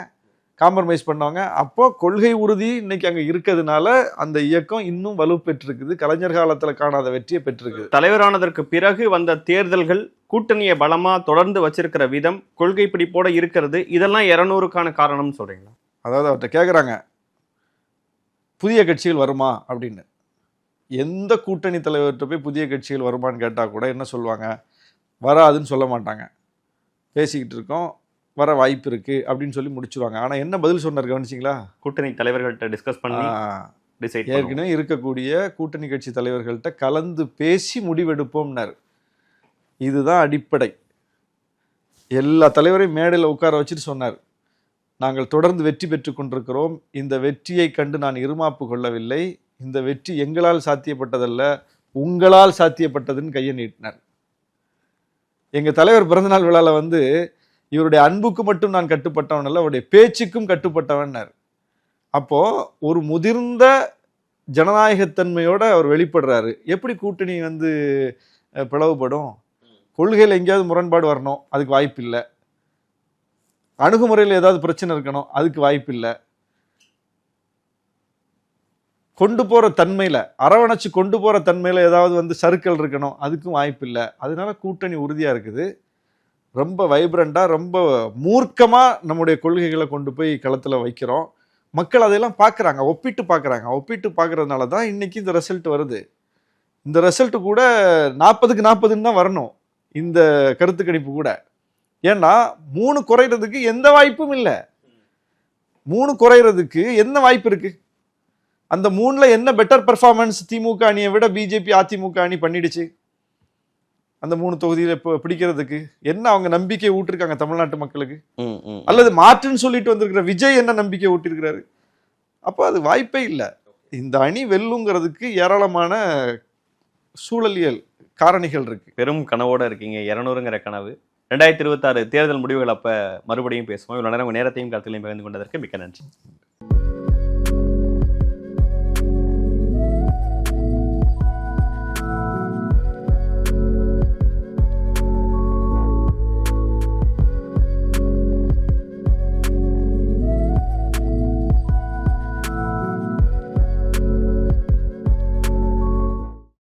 காம்ப்ரமைஸ் பண்ணவங்க. அப்போ கொள்கை உறுதி இன்னைக்கு அங்க இருக்கிறதுனால அந்த இயக்கம் இன்னும் வலு பெற்றிருக்குது. கலைஞர் காலத்துல காணாத வெற்றியை பெற்றிருக்குது. தலைவரானதற்கு பிறகு வந்த தேர்தல்கள் கூட்டணியை பலமா தொடர்ந்து வச்சிருக்கிற விதம், கொள்கை பிடிப்போட இருக்கிறது, இதெல்லாம் 200க்கான காரணம்னு சொல்றீங்களா? அதாவது அவர்கிட்ட கேட்குறாங்க புதிய கட்சிகள் வருமா அப்படின்னு. எந்த கூட்டணி தலைவர்கிட்ட போய் புதிய கட்சிகள் வருமான்னு கேட்டால் கூட என்ன சொல்லுவாங்க? வராதுன்னு சொல்ல மாட்டாங்க. பேசிக்கிட்டு இருக்கோம், வர வாய்ப்பு இருக்கு அப்படின்னு சொல்லி முடிச்சுருவாங்க. ஆனால் என்ன பதில் சொன்னார் கவனிச்சிங்களா? கூட்டணி தலைவர்கள்ட்ட டிஸ்கஸ் பண்ணி டிசைட் ஏற்கனவே இருக்கக்கூடிய கூட்டணி கட்சி தலைவர்கள்ட்ட கலந்து பேசி முடிவெடுப்போம்னார். இதுதான் அடிப்படை. எல்லா தலைவரையும் மேடையில் உட்கார வச்சுட்டு சொன்னார், நாங்கள் தொடர்ந்து வெற்றி பெற்று கொண்டிருக்கிறோம். இந்த வெற்றியை கண்டு நான் இருமாப்பு கொள்ளவில்லை. இந்த வெற்றி எங்களால் சாத்தியப்பட்டதல்ல, உங்களால் சாத்தியப்பட்டதுன்னு கையை நீட்டினார். எங்க தலைவர் பிறந்தநாள் விழால வந்து இவருடைய அன்புக்கு மட்டும் நான் கட்டுப்பட்டவன் அல்ல, அவருடைய பேச்சுக்கும் கட்டுப்பட்டவன்னார். அப்போ ஒரு முதிர்ந்த ஜனநாயகத்தன்மையோட அவர் வெளிப்படுறாரு. எப்படி கூட்டணி வந்து பிளவுபடும்? கொள்கையில் எங்கேயாவது முரண்பாடு வரணும், அதுக்கு வாய்ப்பு இல்லை. அணுகுமுறையில் ஏதாவது பிரச்சனை இருக்கணும், அதுக்கு வாய்ப்பு இல்லை. கொண்டு போற தன்மையில, அரவணைச்சு கொண்டு போற தன்மையில ஏதாவது வந்து சறுக்கல் இருக்கணும், அதுக்கும் வாய்ப்பு இல்லை. அதனால கூட்டணி உறுதியா இருக்குது. ரொம்ப வைப்ரண்டா, ரொம்ப மூர்க்கமா நம்முடைய கொள்கைகளை கொண்டு போய் களத்துல வைக்கிறோம். மக்கள் அதையெல்லாம் பார்க்குறாங்க, ஒப்பிட்டு பார்க்கறதுனால தான் இன்னைக்கு இந்த ரிசல்ட் வருது. இந்த ரிசல்ட் கூட 40க்கு 40ன்னு தான் வரணும் இந்த கருத்து கணிப்பு கூட. ஏன்னா 3 குறைறதுக்கு எந்த வாய்ப்பும் இல்லை. 3 குறைறதுக்கு என்ன வாய்ப்பு இருக்கு? அந்த 3ல என்ன பெட்டர் பெர்ஃபார்மன்ஸ் திமுக அணியை விட பிஜேபி அதிமுக அணி பண்ணிடுச்சு? அந்த 3 தொகுதியில பிடிக்கிறதுக்கு என்ன அவங்க நம்பிக்கை ஊட்டிருக்காங்க தமிழ்நாட்டு மக்களுக்கு? அல்லது மாற்றுன்னு சொல்லிட்டு வந்திருக்கிற விஜய் என்ன நம்பிக்கை ஊட்டிருக்கிறாரு? அப்போ அது வாய்ப்பே இல்லை. இந்த அணி வெல்லுங்கிறதுக்கு ஏராளமான சூழலியல் காரணிகள் இருக்கு. பெரும் கனவோட இருக்கீங்க, 200ங்கிற கனவு. 2026 தேர்தல் முடிவுகள் அப்ப மறுபடியும் பேசுவோம். இவ்வளவு நேரம் நேரத்தையும் கருத்துலையும் பகிர்ந்து கொண்டதற்கு மிக்க நன்றி.